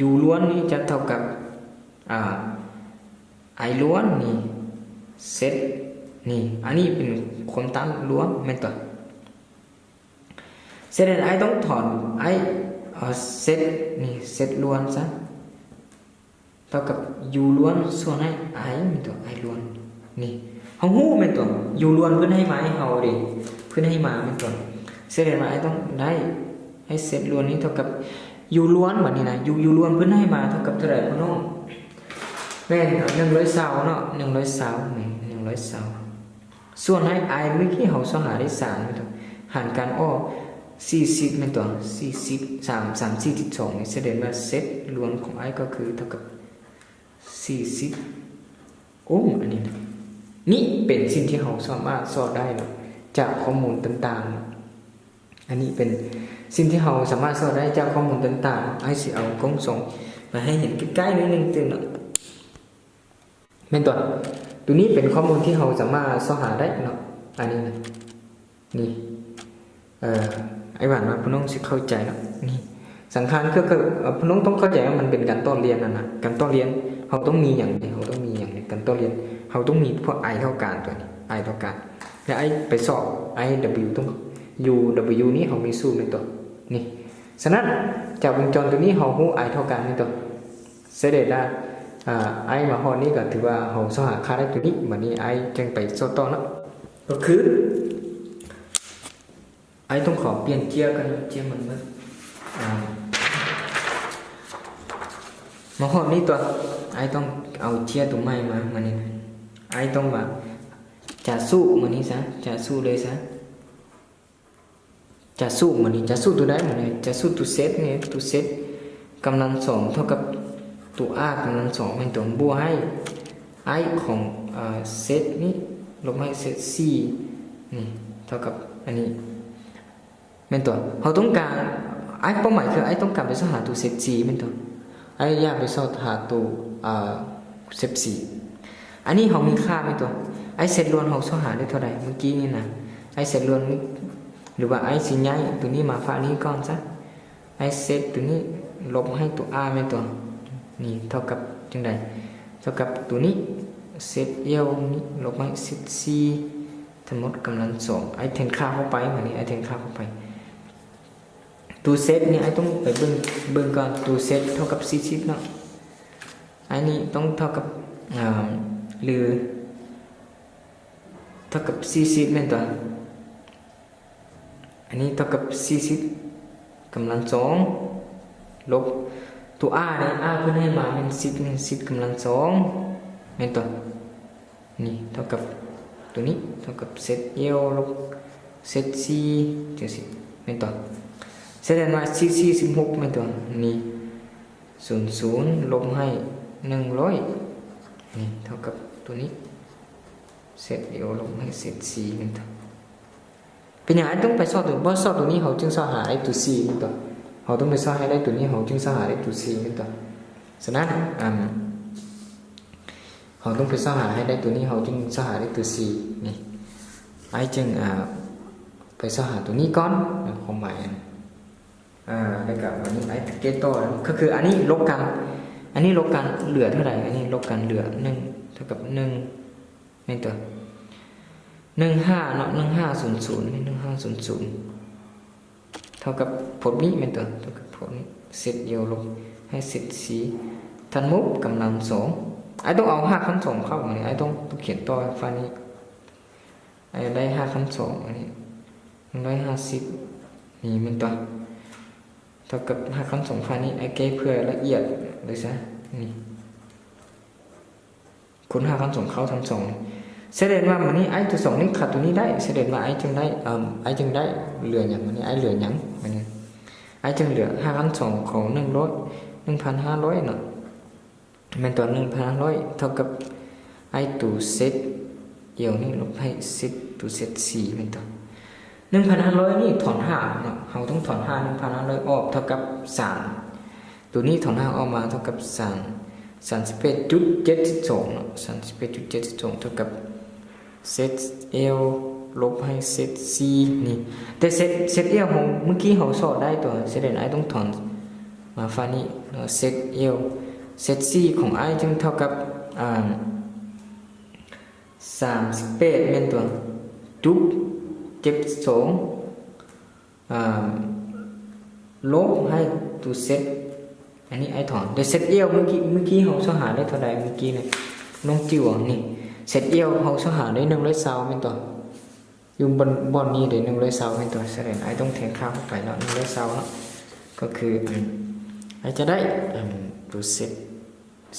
u ล้วนนี่จะเท่ากับไอล้วนนี่เซตนี่อันนี้เป็นความต้านล้วนแม่นต่อเสร็จแล้วไอต้องถอนไอเซตนี่เซตล้วนซะเท่ากับ u ล้วนส่วนไอแม่นต่อไอล้วนนี่เฮาฮู้แม่นต่อ u ล้วนเพิ่นให้มาให้เฮาดิเพิ่นให้มาแม่นต่อเสร็จแล้วไอต้องได้ไอเซตล้วนนี้เท่ากับ u ล้วนบัดนี้นะ u ล้วนเพิ่นให้มาเท่ากับเท่าไหร่พี่น้องแม่น120เนาะ120นี่120ส่วนให้ i เมื่อกี้เฮาหาได้3แม่นต่อหารกันอ้อ40แม่นต่อ40 3 42นี่แสดงว่าเซตล้วนของ i ก็คือเท่ากับ40โอห์มอันนี้นะนี่เป็นสิ่งที่เฮาสามารถสอนได้เนาะจากข้อมูลต่างๆอันนี้เป็นสิ่งที่เราสามารถสอนได้จากข้อมูลต่างๆไอ้สิเอากล้องส่องมาให้เห็นใกล้ๆนิดนึงตื่นแม่นตัวนี้เป็นข้อมูลที่เราสามารถสอหาได้เนาะอันนี้นะนี่ไอ้หวานว่าพี่น้องสิเข้าใจเนาะนี่สำคัญก็คือพี่น้องต้องเข้าใจว่ามันเป็นการต้อนเรียนนะการต้อนเรียนเราต้องมีอย่างนี้เราต้องมีอย่างนี้การต้อนเรียนเราต้องมีพวก i เท่ากันตัวนี้ i เท่ากันแล้วไอ้ไปสอบ i w ต้องu นี้เขามีสูตรในตัวนี่ฉะนั้นจากวงจรตัวนี้เขาฮู้ i เท่ากันในตัวเสด็จได้i มาฮอดนี้ก็ถือว่าเขาสหาค่าได้ตัวนี้บัดนี้ i จึงไปสอบต่อเนาะก็คือ i ต้องขอเปลี่ยนเกียร์กันเกียร์มันมาฮอดนี้ตัว i ต้องเอาเกียร์ตัวใหม่มานี่ i ต้องแบบจะสู้มานี่ซะจะสู้เลยซะจะสู้มันนี่จะสู้ตัวได้มันนี่จะสู้ตัวเซตนี่ตัวเซตกำลัง2เท่ากับตัว r กำลัง2เป็นตัวบวกให้ i ของเซตนี้ลบให้เซต c นี่เท่ากับอันนี้เป็นตัวเราต้องการ i เป้าหมายคือ i ต้องการไปสอหาตัวเซต c เป็นตัว i อยากไปสอหาตัวเซต c อันนี้เขามีค่าเป็นตัว i เซตล้วนเขาสอหาได้เท่าไหร่เมื่อกี้นี่นะ i เซตล้วนหรือว่าไอสิย้ายตัวนี้มาฝั่งนี้ก่อนซะไอเซตตัวนี้ลบให้ตัว r เป็นตัวนี่เท่ากับจังไดเท่ากับตัวนี้เซตเอวนี้ลบให้เซต c ทั้งหมดกำลัง2ไอแทนค่าเข้าไปมานี่ไอแทนค่าเข้าไปตัวเซตนี่ไอต้องไปเบิ่งก่อนตัวเซตเท่ากับ40เนาะไอนี่ต้องเท่ากับหรือเท่ากับ40เป็นตัวอันนี้เท่ากับ40กำลัง2ลบตัว r เนี่ย r เพิ่นให้มาเป็น10กำลัง2เป็นตัวนี่เท่ากับตัวนี้เท่ากับเซตเอวลบเซต c จังซี่เป็นตัวแสดงว่า16เป็นตัวนี่00ลบให้100นี่เท่ากับตัวนี้เซตเอวลบให้เซต c เป็นตัวเป็นอย่างไรต้องไปสอบตัวเพราะสอบตัวนี้เขาจึงสอบหาได้ตัว c นี่ตัวเขาต้องไปสอบให้ได้ตัวนี้เขาจึงสอบหาได้ตัว c นี่ตัวฉะนั้นเขาต้องไปสอบหาให้ได้ตัวนี้เขาจึงสอบหาได้ตัว c นี่ไอ้จึงไปสอบหาตัวนี้ก่อนความหมายแล้วก็วันนี้ไอ้เกตโต้ก็คืออันนี้ลบกันเหลือเท่าไหร่อันนี้ลบกันเหลือ1เท่ากับ1นี่ตัว15เนาะ1500เท่ากับผลนี้เป็นตัวเท่ากับผลนี้เซตเดียวลงให้เซต c ทันมุกกำลัง2ไอ้ต้องเอา5 ขั้น 2เข้ามาเนี่ยไอ้ต้องเขียนต่อฝั่งนี้ไอ้ได้5 ขั้น 2อันนี้150นี่เป็นตัวเท่ากับ5 ขั้น 2ฝั่งนี้ไอ้เก็บเพื่อละเอียดเลยซะนี่คูณ5 ขั้น 2เข้าทำ2แสดงว่ามันนี้ไอ้ตัว2นี่ขัดตัวนี้ได้แสดงว่าไอ้จึงได้เหลืออย่างมันนี้ไอ้เหลืออย่างมันนี้ไอ้ จึงเหลือ5,200ของ1,500เนาะแม่นตัว1,500เท่ากับตัวเซตเดียวนี่ลบให้เซตตัวเซต4แม่นตัว1,500นี่ถอน5เนาะเราต้องถอน1,500ออกเท่ากับ3ตัวนี้ถอน5ออกมาเท่ากับ31.72เนาะ31.72เท่ากับเซต L ลบให้เซต C นี่แต่เซต L ของเมื่อกี้เราสอดได้ตัวแสดงต้องถอนมาฝั่งนี้เซต L เซต C ของ I จึงเท่ากับ31เป็นตัวจุ๊บ72ลบให้ตัวเซตอันนี้ไอถอนแต่เซต L เมื่อกี้เราสหาได้เท่าใดเมื่อกี้เนี่ยน้องจิ๋วนี่เซต L เราสหาได้120เป็นตัวอยู่บนนี้ได้120เป็นตัวแสดงไอต้องแทนค่าเข้าไปเนาะ120เนาะก็คือไอจะได้ตัวเซต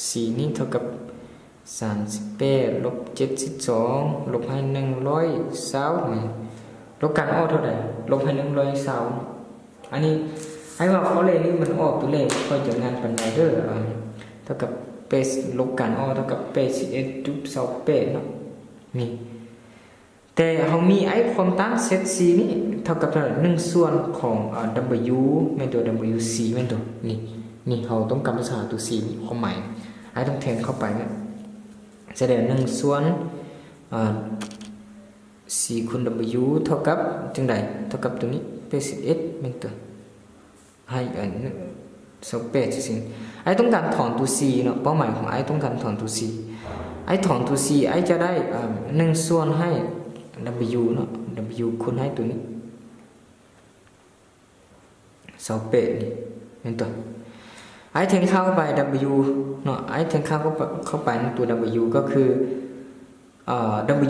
C นี่เท่ากับ38ลบ72ลบให้120ลบกันออกเท่าไหร่ลบให้120อันนี้ไอ้ว่าเขาเลขนี่มันออกตัวเลขค่อยจะงานปันไดเด้อเท่ากับเปสลบกันออกเท่ากับ81.28เนาะนี่แต่เขามีไอ้ความตั้งเซต C นี่เท่ากับ1ส่วนของ W แม่นตัว WC แม่นตัวนี่เขาต้องกำภาษาตัว C นี่ความหมายไอ้ต้องแทนเข้าไปนะแสดง1ส่วนC คูณ W เท่ากับจังไดเท่ากับตัวนี้81แม่นตัวให้28จริงๆไอ้ต้องการถอนตัว C เนาะเป้าหมายของไอ้ต้องการถอนตัว C ไอ้ถอนตัว C ไอ้จะได้1ส่วนให้ W เนาะ W คูณให้ตัวนี้28นี่เป็นตัวไอ้แทนเข้าไป W เนาะไอ้แทนเข้าไปในตัว W ก็คือ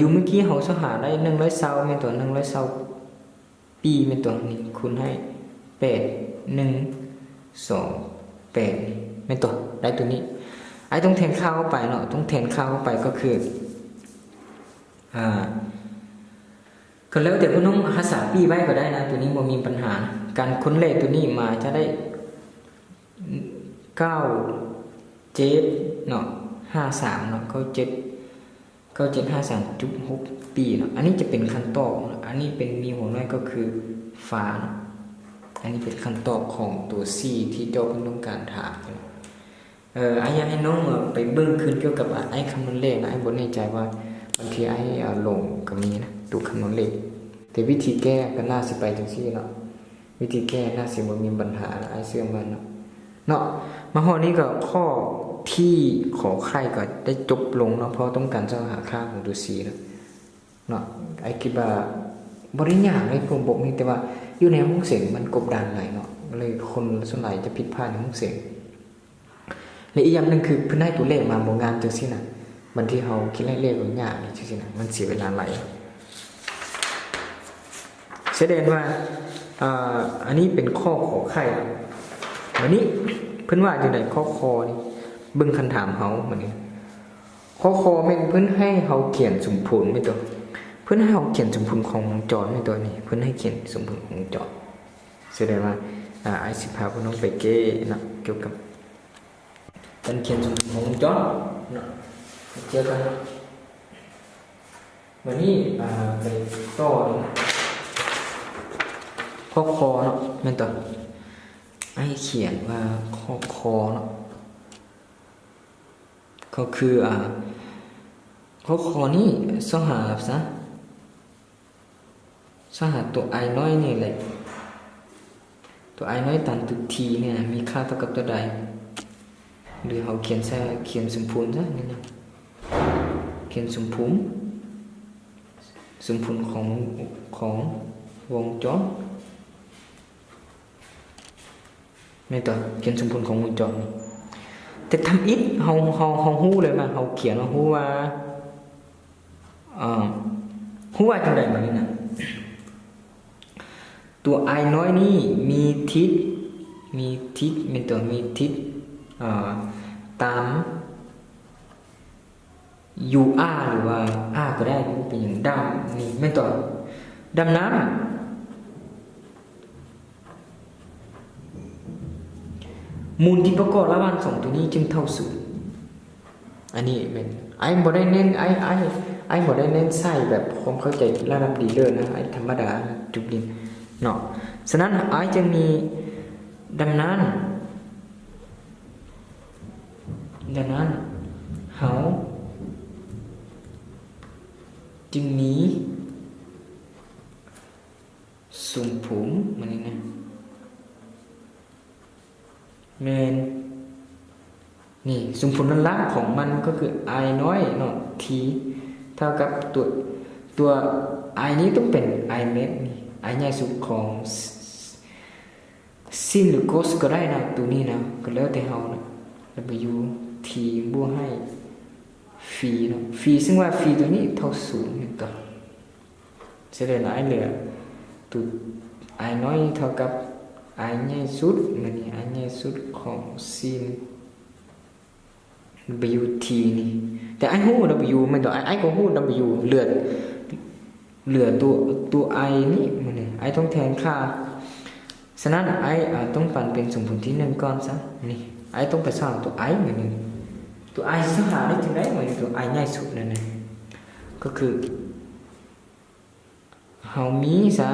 W เมื่อกี้เราสหาได้120เป็นตัว120ปีเป็นตัวนี้คูณให้8 1 2 8เป็นตัวได้ตัวนี้ไอ้ต้องแทนค่าเข้าไปเนาะต้องแทนค่าเข้าไปก็คือก็แล้วแต่พี่น้องภาษาปีไว้ก็ได้นะตัวนี้บ่มีปัญหาการค้นเลขตัวนี้มาจะได้9 7เนาะ53เนาะ9753.6 ปีเนาะอันนี้จะเป็นขั้นตอนอันนี้เป็นมีหัวน้อยก็คือฟ้าอันนี้เป็นขั้นตอนของตัว C ที่เจ้าเพิ่นต้องการถามอยากให้น้องไปเบิ่งขึ้นเกี่ยวกับไอ้คำนวณเลขนะไอ้บ่แน่ใจว่าบางทีไอ้ลงก็มีนะดูคำนวณเลขแต่วิธีแก้ก็น่าสิไปจังซี่เนาะวิธีแก้น่าสิบ่มีปัญหาไอ้เชื่อมันเนาะมาข้อนี้ก็ข้อที่ขอไข่ก็ได้จบลงเนาะเพราะต้องการจะหาค่าของตัว C เนาะไอ้คิดว่าบ่ได้ยากในกลุ่มบกนี่แต่ว่าอยู่ในห้องเสียงมันกบดานหลายเนาะเลยคนส่วนใหญ่จะผิดพลาดในห้องเสียงและอีกอย่างนึงคือเพิ่นให้ตัวเลขมาบ่งานจังซี่น่ะบางทีเฮาคิดเลขบ่ยากนี่จังซี่น่ะมันเสียเวลาหลายแสดงว่าอันนี้เป็นข้อขอไข่วันนี้เพิ่นว่าจังได๋ข้อคอนี่เบิ่งคำถามเฮาบัดนี้ข้อคอแม่นเพิ่นให้เฮาเขียนสมผลแม่นตัวเพิ่นให้เฮาเขียนสมผลของวงจรแม่นตัวนี้เพิ่นให้เขียนสมผลของวงจรแสดงว่าไอ้สิพาพี่น้องไปเก้นะเกี่ยวกับการเขียนสมผลของวงจรเนาะเจอกันวันนี้ไปต่อข้อคอเนาะแม่นตัวไอ้เขียนว่าข้อคอเนาะก็คือข้อคอนี้สหาซะสหาตัว i น้อยนี่แหละตัว i น้อยตันตัว t เนี่ยมีค่าเท่ากับตัวใดหรือเราเขียนสมพูนซะนี่นะเขียนสมพูนของวงจรไม่ต่อเขียนสมพูนของวงจรแต่ทำอิฐเฮาฮู้เลยมาเฮาเขียนว่าฮู้ว่าจังได๋บัดนี้น่ะตัว i น้อยนี่มีทิศเป็นตัวมีทิศตาม UR หรือว่า R ก็ได้เป็นอย่างดำนี่ไม่ต่อดำน้ำ มูลที่ประกอบระหว่างสองตัวนี้จึงเท่าศูนย์อันนี้เป็นไอ้บ่ได้เน้นไอ้บ่ได้เน้นใส่แบบความเข้าใจระดับดีเลิศนะไอ้ธรรมดาจุดดินเนาะฉะนั้นไอ้จึงมีดังนั้นเฮาจึงมีสุ่มผุมมันนี่นะเมนนี่สุ่มผุมนั้นลักของมันก็คือ i น้อยเนาะ t เท่ากับตัว i นี้ต้องเป็น i เมตรนี่ i ใหญ่สุดของซินหรือโกสก็ได้นะตัวนี้นะก็แล้วแต่เฮานะ w t บวกให้ฟรีเนาะฟรีซึ่งว่าฟรีตัวนี้เท่าศูนย์นี่ก็แสดงว่า i เหลือตัว i น้อยเท่ากับ i ใหญ่สุดมันนี่ i ใหญ่สุดของซิน w t นี่แต่ i ฮู้ w มันต่อ i ก็ฮู้ w เหลือตัว i นี่มันนี่ i ต้องแทนค่าฉะนั้น i ต้องปั่นเป็นสมผลที่1ก่อนซะนี่ i ต้องไปสร้างตัว i เหมือนนึงตัว i สหาได้จังได๋เหมือนตัว i ใหญ่สุดนั่นน่ะก็คือเฮามีซะ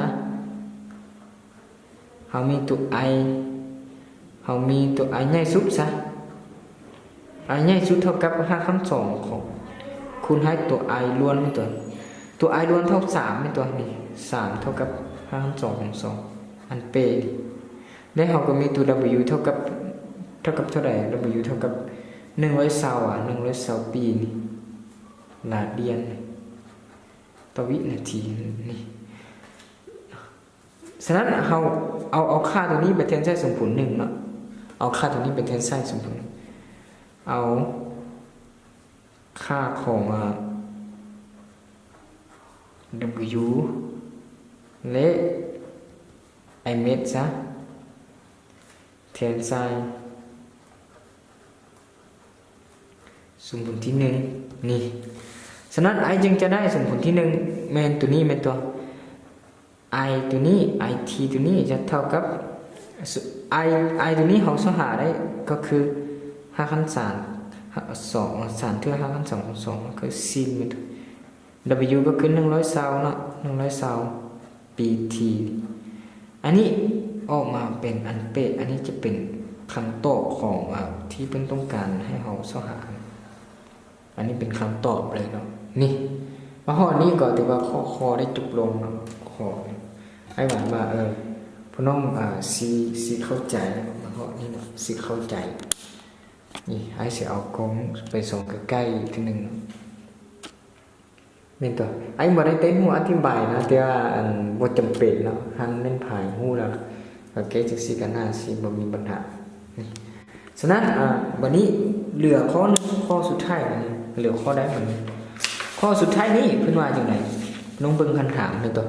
เฮามีตัว i เฮามีตัว i ใหญ่สุดซะ i ใหญ่สุดเท่ากับ5 คำ2ของคูณให้ตัว i ล้วนตัว i ล้วนเท่า3เป็นตัวนี่3เท่ากับ5 คำ2ของ2อันเปนี่แล้วเฮาก็มีตัว w เท่ากับเท่าใด w เท่ากับ120 120ปีนี่ลาเดียนต่อวินาทีนี่ฉะนั้นเราเอาค่าตัวนี้ไปแทนใส่สมผล1เนาะเอาค่าตัวนี้ไปแทนใส่สมผลเอาค่าของw และไอเมตรซะแทนใส่สมผลที่1นี่ฉะนั้น i จึงจะได้สมผลที่1แม่นตัวนี้แม่นตัว i ตัวนี้ it ตัวนี้จะเท่ากับ i ตัวนี้เราสหาได้ก็คือ5 คัน3 2 3เท่า5 คัน2ของ2คือsin แม่น w ก็คือ120เนาะ120 pt อันนี้ออกมาเป็นอันเป๊ะอันนี้จะเป็นคำตอบของที่เพิ่นต้องการให้เราสหาอันนี้เป็นคำตอบเลยเนาะนี่มาข้อนี้ก็ถือว่าข้อได้จบลงเนาะข้อไอ้หวังว่าพี่น้องสิเข้าใจมาข้อนี้เนาะสิเข้าใจนี่ไอ้สิเอากล้องไปส่งใกล้ๆทีนึงเป็นตัวไอ้บ่ได้เต้นหัวอธิบายนะแต่ว่าบ่จำเป็นเนาะหันเล่นผายฮู้แล้วโอเคจังซี่ก็น่าสิบ่มีปัญหานี่ฉะนั้นวันนี้เหลือข้อนึงข้อสุดท้ายเหลือข้อใดมันข้อสุดท้ายนี้เพิ่นว่าจังได๋ลองเบิ่งคำถามเลยตัว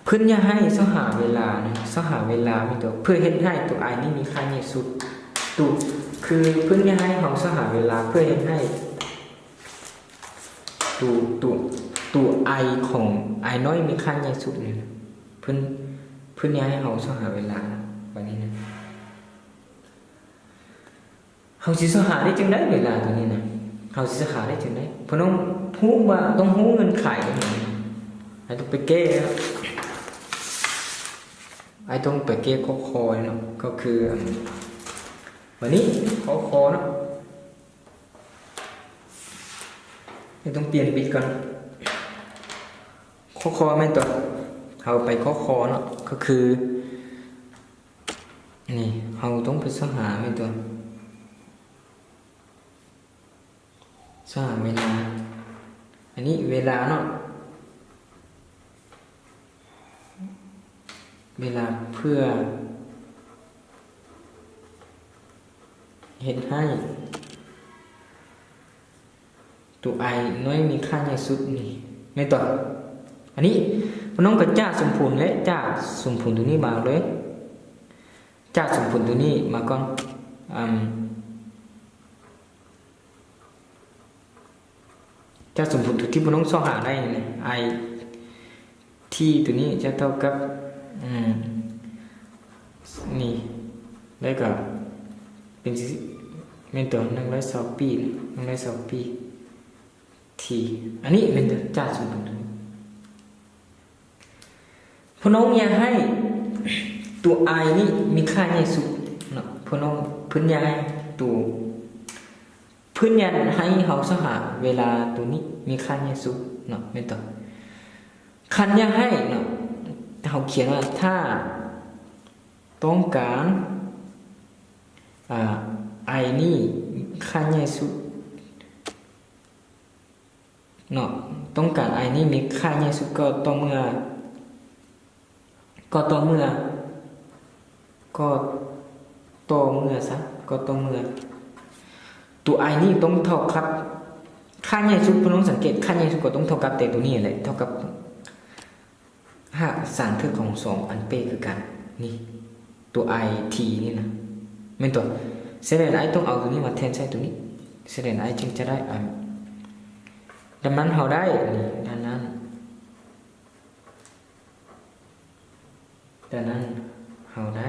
เพิ่นอยากให้เสาหาเวลานะเสาหาเวลามีตัวเพื่อเฮ็ดให้ตัว i นี่มีค่าใหญ่สุดตัวคือเพิ่นอยากให้เฮาเสาหาเวลาเพื่อเฮ็ดให้ตัว i ของ i น้อยมีค่าใหญ่สุดนี่เพิ่นอยากให้เฮาเสาหาเวลาแบบนี้นะเฮาสิหาได้จังได๋เวลาตัวนี้นะเฮาสิหาได้จังได๋เพราะน้องฮู้ว่าต้องฮู้เงินไขไอ้ต้องไปแก้ไอ้ต้องไปแก้ข้อคอเนาะก็คือวันนี้ข้อคอเนาะไอ้ต้องเปลี่ยนบิดก่อนข้อคอแม่นตัวเฮาไปข้อคอเนาะก็คือนี่เฮาต้องไปหาแม่นตัวสร้างเวลาอันนี้เวลาเนาะเวลาเพื่อเฮ็ดให้ตัว i น้อยมีค่าใหญ่สุดนี่ในต่ออันนี้มันต้องกระจ้าสมผลและจ้าสมผลตัวนี้มาเลยจ้าสมผลตัวนี้มาก่อนจะสมผลที่มันต้องสอหาได้เนี่ย i ที่ตัวนี้จะเท่ากับนี่ได้กับ เป็นสิเมนตัว120ปี120ปีทีอันนี้เมนตัวจ่าสมบูรณ์พน้องอยากให้ตัว I นี่มีค่าใหญ่สุดเนาะพน้องพื้นอยากให้ตัวพื้นอยากให้เขาสหาเวลาตัวนี้มีค่าใหญ่สุดเนาะเมนตัวคันอยากให้เนาะเขาเขียนว่าถ้าต้องการI นี่ค่าใหญ่สุดเนาะต้องการ I นี่มีค่าใหญ่สุดก็ต่อเมื่อตัว I นี่ต้องเท่ากับค่าใหญ่สุดพี่น้องสังเกตค่าใหญ่สุดก็ต้องเท่ากับแต่ตัวนี้แหละเท่ากับสารเทือกของ2อันเป้คือกันนี่ตัว I T นี่นะเป็นตัวเซเลน I ต้องเอาตัวนี้มาแทนใส่ตัวนี้เซเลน I จึงจะได้ดังนั้นเราได้นี่ดังนั้นเราได้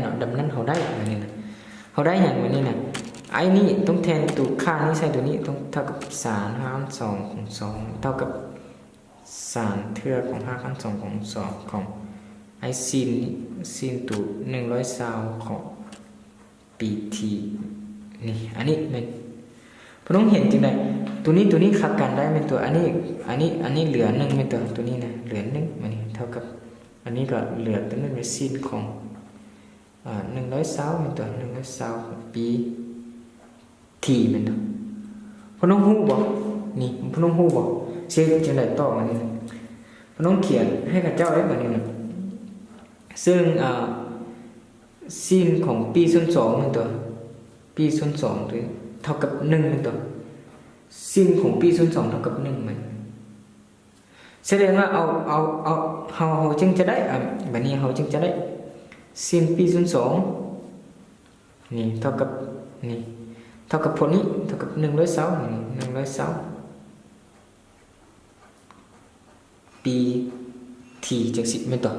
เนาะดังนั้นเราได้แบบนี้นะเราได้อย่างแบบนี้นะไอ้นี่ต้องแทนตัวค่านี้ใส่ตัวนี้ต้องเท่ากับ3 หาร 2ของ2เท่ากับ3เทือกของ5 หาร 2ของ2ของไอ้ซินตัว120ของปีทีนี่อันนี้เป็นพน้องเห็นจริงได้ตัวนี้ขับกันได้เป็นตัวอันนี้เหลือ1เป็นตัวนี้นะเหลือ1มันนี่เท่ากับอันนี้ก็เหลือตัวนึงเป็นซินของ120เป็นตัว120ของปีทีเป็นตัวพน้องฮู้บ่นี่พน้องฮู้บ่เช็คจังได๋ต่อมานี่พน้องเขียนให้กับเจ้าไว้แบบนี้นะซึ่งซินของปีส่วน2เป็นตัวปีส่วน2หรือเท่ากับ1เป็นตัวซินของปีส่วน2เท่ากับ1มันแสดงว่าเราจึงจะได้แบบนี้เราจึงจะได้ซินปีส่วน2นี่เท่ากับนี่เท่ากับผลนี้เท่ากับ120ปีทีจังสิเป็นตัว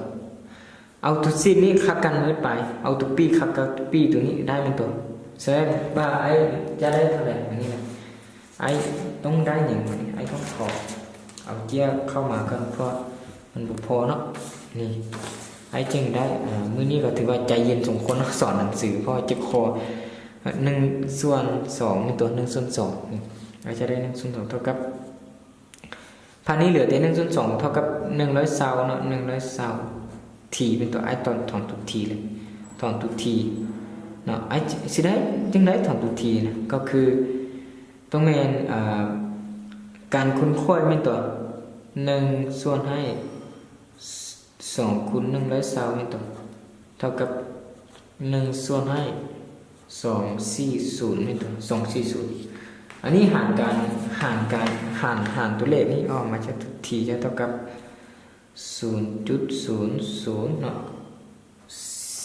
เอาตัวซินนี้คักกันเมิดไปเอาตัวปีคักกับปีตัวนี้ได้เป็นตัวแสดงว่าไอ้จะได้เท่าไหร่แบบนี้นะไอ้ต้องได้อย่างนี้ไอ้ต้องขอเอาเจียเข้ามากันเพราะมันบุพอเนาะนี่ไอ้จึงได้มื้อนี้ก็ถือว่าใจเย็นสมควรสอนหนังสือเพราะเจ็บคอ1/2เป็นตัว1/2ไอ้จะได้1/2เท่ากับพันนี้เหลือแต่1/2เท่ากับ120เนาะ120ทีเป็นตัวไอ้ตอนถอนทุกทีเลยถอนทุกทีเนาะไอ้สิได้จึงได้ถอนทุกทีนะก็คือต้องเป็นการคูณค่อยเป็นตัว1ส่วนให้2คูณ120เป็นตัวเท่ากับ1ส่วนให้240เป็นตัว240อันนี้หารตัวเลขนี้ออกมาจากทุกทีจะเท่ากับ0.00 เนาะ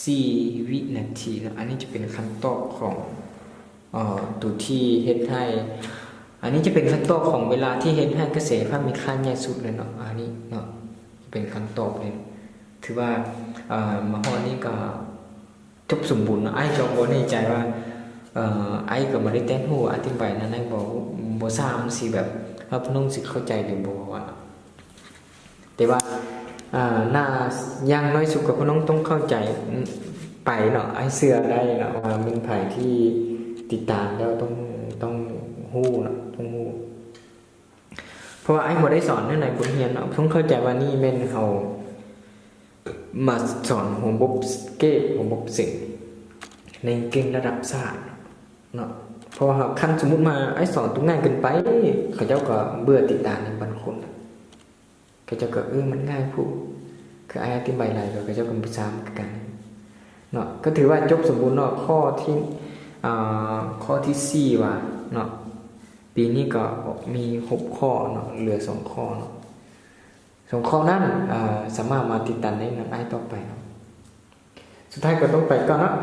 4 วินาทีนะอันนี้จะเป็นคำตอบของตัวที่เฮ็ดให้อันนี้จะเป็นคำตอบของเวลาที่เฮ็ดให้เกษตรภาพมีค่าใหญ่สุดเลยเนาะอันนี้เนาะเป็นคำตอบเลยถือว่ามาฮอดนี้ก็จบสมบูรณ์ไอ้จอมบ่ในใจว่าไอ้ก็บ่ได้แต่งฮู้อธิบายนั้นไอ้บ่ทราบสิแบบว่าพี่น้องสิเข้าใจหรือบ่ว่าแต่ว่าหน้าอย่างน้อยสุดกับพี่น้องต้องเข้าใจไปเนาะไอ้เสื้อได้เนาะว่าเป็นไผที่ติดตามแล้วต้องฮู้เนาะต้องฮู้เพราะว่าไอ้บ่ได้สอนในบทเรียนเนาะต้องเข้าใจว่านี่แม่นเฮามาสอนหัวบบหัวบบสิ่งในเก่งระดับศาสตร์เนาะเพราะว่าคันสมมุติมาไอ้สอนตรงง่ายเกินไปเขาเจ้าก็เบื่อติดตามในบางคนเขาเจ้าก็มันง่ายผู้คือไอ้อธิบายอะไรเขาเจ้าก็บ่ซ้ำกันเนาะก็ถือว่าจบสมบูรณ์เนาะข้อที่4ว่าเนาะปีนี้ก็มี6ข้อเนาะเหลือ2ข้อเนาะ2ข้อนั้นสามารถมาติดตามได้ในไอ้ต่อไปเนาะสุดท้ายก็ต้องไปก่อนเนาะ